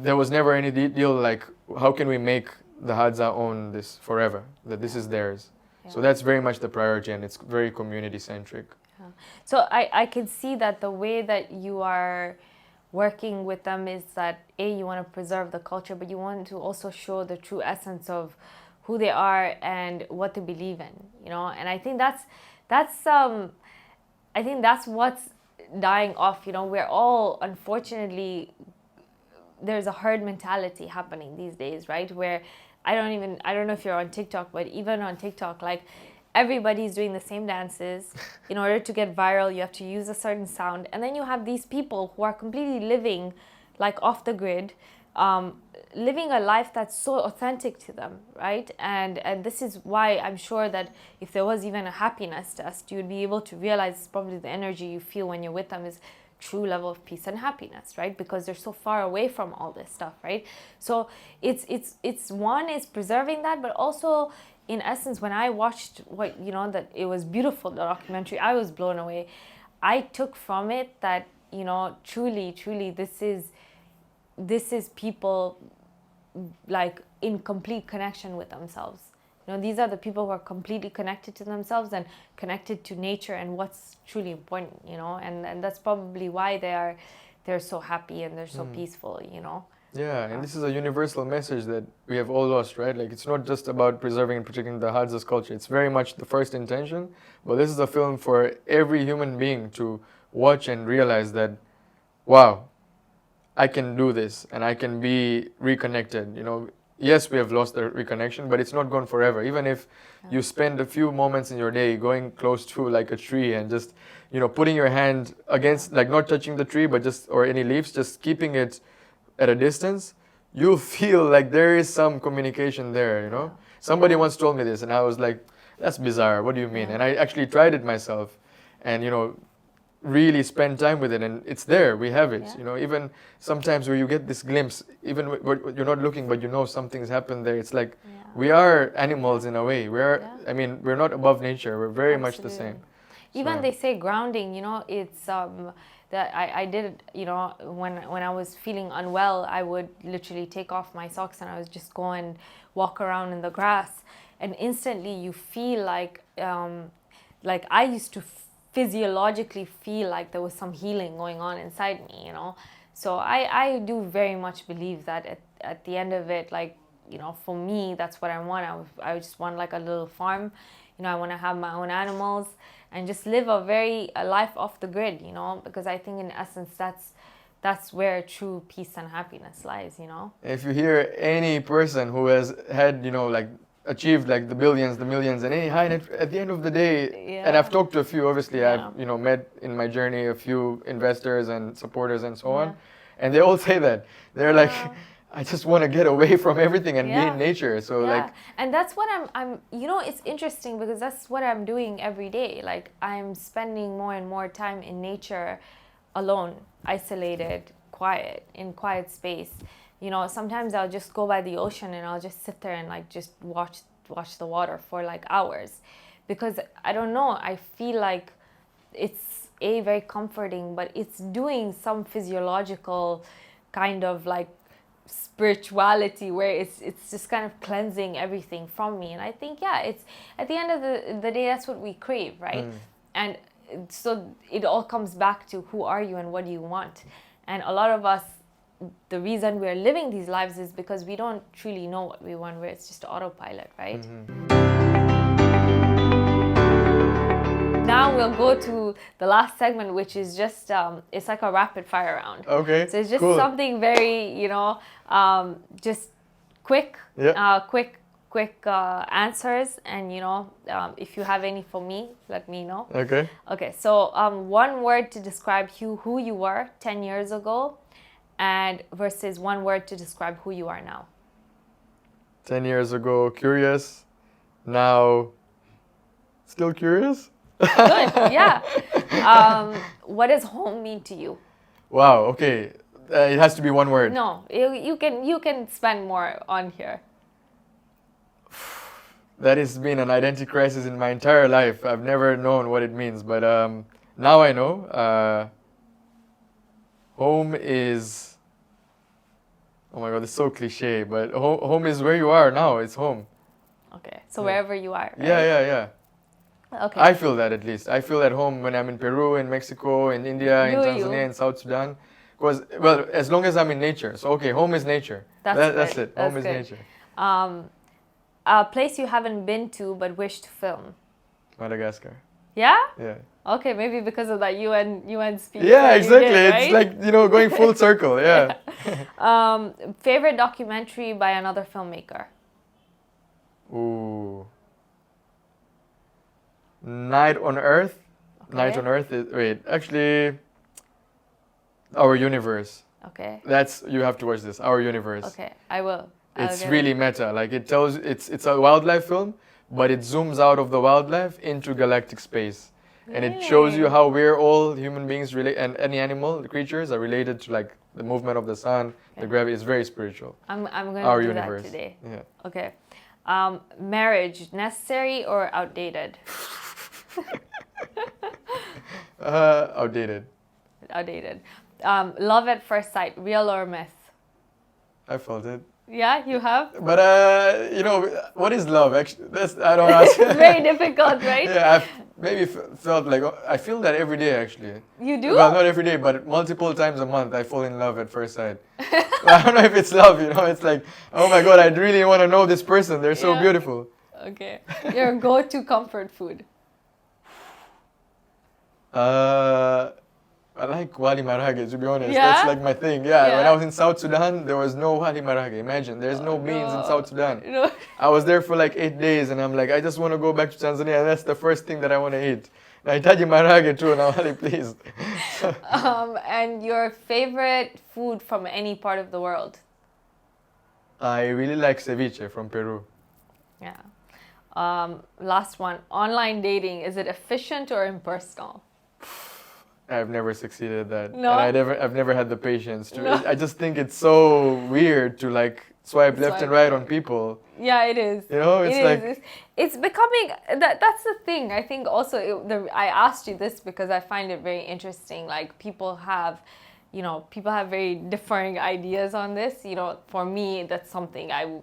There was never any deal like, how can we make the Hadza own this forever, that this is theirs. So that's very much the priority, and it's very community centric. So I can see that the way that you are working with them is that you want to preserve the culture, but you want to also show the true essence of who they are and what they believe in, and I think that's what's dying off. We're all, unfortunately, there's a herd mentality happening these days, right? Where I don't know if you're on TikTok, but even on TikTok, like, everybody's doing the same dances. In order to get viral, you have to use a certain sound. And then you have these people who are completely living like off the grid, living a life that's so authentic to them, right? And this is why I'm sure that if there was even a happiness test, you'd be able to realize probably the energy you feel when you're with them is true level of peace and happiness, right? Because they're so far away from all this stuff, right? So it's one is preserving that, but also, in essence, when I watched that it was beautiful, the documentary, I was blown away. I took from it that, truly this is people like in complete connection with themselves. These are the people who are completely connected to themselves and connected to nature and what's truly important, and that's probably why they're so happy and they're so peaceful, Yeah, and this is a universal message that we have all lost, right? Like, it's not just about preserving and protecting the Hadza's culture. It's very much the first intention, but this is a film for every human being to watch and realize that, wow, I can do this and I can be reconnected. Yes, we have lost the reconnection, but it's not gone forever. Even if you spend a few moments in your day going close to like a tree and just, putting your hand against, like, not touching the tree, but or any leaves, just keeping it at a distance, you'll feel like there is some communication there, Somebody once told me this and I was like, that's bizarre, what do you mean? And I actually tried it myself and, really spend time with it, and it's there, we have it. Even sometimes where you get this glimpse, even you're not looking, but something's happened there. It's like we are animals in a way. We're not above nature, we're very much the same. Even they say grounding, it's that I did, when I was feeling unwell, I would literally take off my socks and I would just go and walk around in the grass, and instantly you feel like I used to physiologically feel like there was some healing going on inside me, So I do very much believe that at the end of it, like, for me, that's what I want. I just want like a little farm, I want to have my own animals and just live a life off the grid, because I think in essence that's where true peace and happiness lies, If you hear any person who has had, achieved like the billions, the millions, and any high net, at the end of the day, and I've talked to a few, obviously, I've met in my journey a few investors and supporters and so on, and they all say that they're like, I just want to get away from everything and be in nature. So and that's what I'm it's interesting because that's what I'm doing every day. Like, I'm spending more and more time in nature, alone, isolated, in quiet space. Sometimes I'll just go by the ocean and I'll just sit there and like just watch the water for like hours, because I don't know, I feel like it's very comforting, but it's doing some physiological kind of like spirituality where it's just kind of cleansing everything from me. And I think it's at the end of the day, that's what we crave, right? And so it all comes back to who are you and what do you want. And a lot of us, the reason we're living these lives is because we don't truly know what we want, where it's just autopilot, right? Now we'll go to the last segment, which is just it's like a rapid fire round. Okay. So it's just cool. something very, just quick, Yeah. quick answers, and if you have any for me, let me know. Okay. Okay. So one word to describe who you were 10 years ago, and versus one word to describe who you are now. 10 years ago, curious. Now, still curious? Good. Yeah. What does home mean to you? Wow, okay. It has to be one word. No, you can spend more on here. That has been an identity crisis in my entire life. I've never known what it means, but now I know. Home is... Oh my God, it's so cliche, but home is where you are now. It's home. Okay, so wherever you are. Right? Yeah. Okay. I feel that at least. I feel at home when I'm in Peru, in Mexico, in India, in Tanzania, in South Sudan. Because, well, as long as I'm in nature. So, okay, home is nature. That's it. Home is nature. A place you haven't been to but wish to film. Madagascar. Yeah? Yeah. Okay, maybe because of that UN speech. Yeah, exactly. Did, right? It's like, going full circle. Yeah. Favorite documentary by another filmmaker? Ooh. Night on Earth. Okay. Night on Earth is... Wait, actually... Our Universe. Okay. You have to watch this. Our Universe. Okay, I will. It's really meta. Like it tells, it's a wildlife film, but it zooms out of the wildlife into galactic space, and it shows you how we're all human beings and any animal, the creatures are related to like the movement of the sun, the gravity. It's very spiritual. I'm going Our to do Universe. that today. Yeah. Okay. Marriage, necessary or outdated? Outdated. Outdated. Love at first sight, real or myth? I felt it. Yeah, you have? But what is love? Actually, I don't ask. It's very difficult, right? Yeah, I've maybe felt like I feel that every day actually. You do? Well, not every day, but multiple times a month I fall in love at first sight. I don't know if it's love, it's like, oh my God, I really want to know this person. They're so beautiful. Okay. Your go-to comfort food? I like wali marage, to be honest. Yeah? That's like my thing. Yeah, when I was in South Sudan, there was no wali marage. Imagine, there's no beans in South Sudan. No. I was there for like 8 days, and I'm like, I just want to go back to Tanzania, and that's the first thing that I want to eat. Nahitaji marage too, now wali, please. And your favorite food from any part of the world? I really like ceviche from Peru. Yeah. Last one. Online dating, is it efficient or impersonal? I've never succeeded at that. No? And I've never had the patience to. No. I just think it's so weird to like swipe left and right on people. Yeah, it is. It's becoming that's the thing. I think also I asked you this because I find it very interesting. Like people have very differing ideas on this. For me, that's something I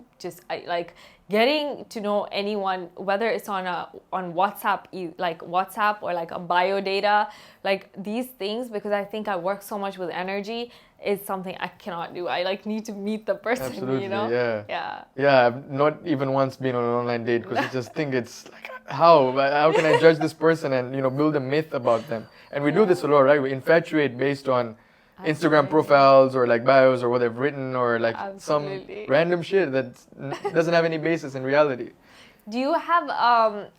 like getting to know anyone, whether it's on WhatsApp, like WhatsApp or like a bio data, like these things, because I think I work so much with energy, is something I cannot do. I like need to meet the person. Absolutely, Yeah. Yeah, I've not even once been on an online date because I just think it's like, how can I judge this person and build a myth about them? And we do this a lot, right? We infatuate based on Instagram profiles or like bios or what they've written or like some random shit that doesn't have any basis in reality. Do you have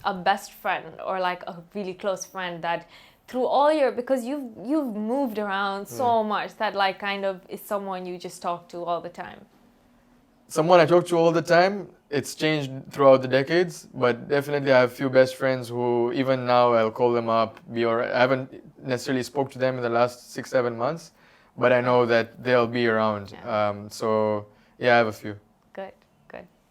a best friend or like a really close friend that through all because you've moved around so much, that like kind of is someone you just talk to all the time? Someone I talk to all the time. It's changed throughout the decades, but definitely I have a few best friends who even now I'll call them up. I haven't necessarily spoke to them in the last 6-7 months, but I know that they'll be around. So yeah, I have a few. Good.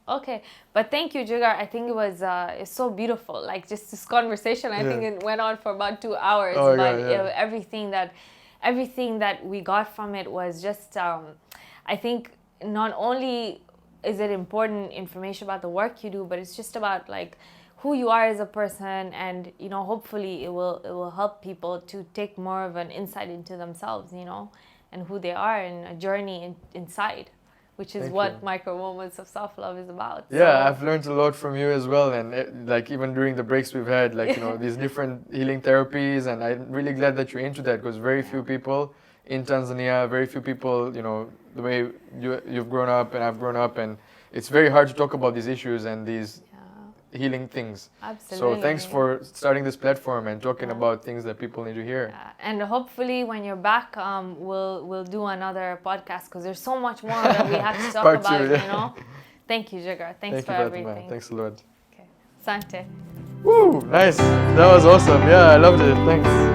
Okay, but thank you, Jigar. I think it was it's so beautiful. Like just this conversation, I think it went on for about 2 hours. Oh, but yeah. everything that we got from it was just, I think not only is it important information about the work you do, but it's just about like who you are as a person, and hopefully it will help people to take more of an insight into themselves, and who they are, and a journey inside. which is Thank what you. Micro Moments of Self-Love is about. Yeah, So, I've learned a lot from you as well, and like even during the breaks we've had, like these different healing therapies, and I'm really glad that you're into that because very few people in Tanzania, very few people, the way you've grown up and I've grown up, and it's very hard to talk about these issues and these healing things. absolutely. So thanks for starting this platform and talking Yeah. about things that people need to hear. And hopefully when you're back, we'll do another podcast because there's so much more that we have to talk Part about, two, yeah. Thank you, Jigar. Thanks Thank for you, Fatima. everything. Thanks a lot. Okay. Sante. Woo, nice. That was awesome. Yeah, I loved it. Thanks.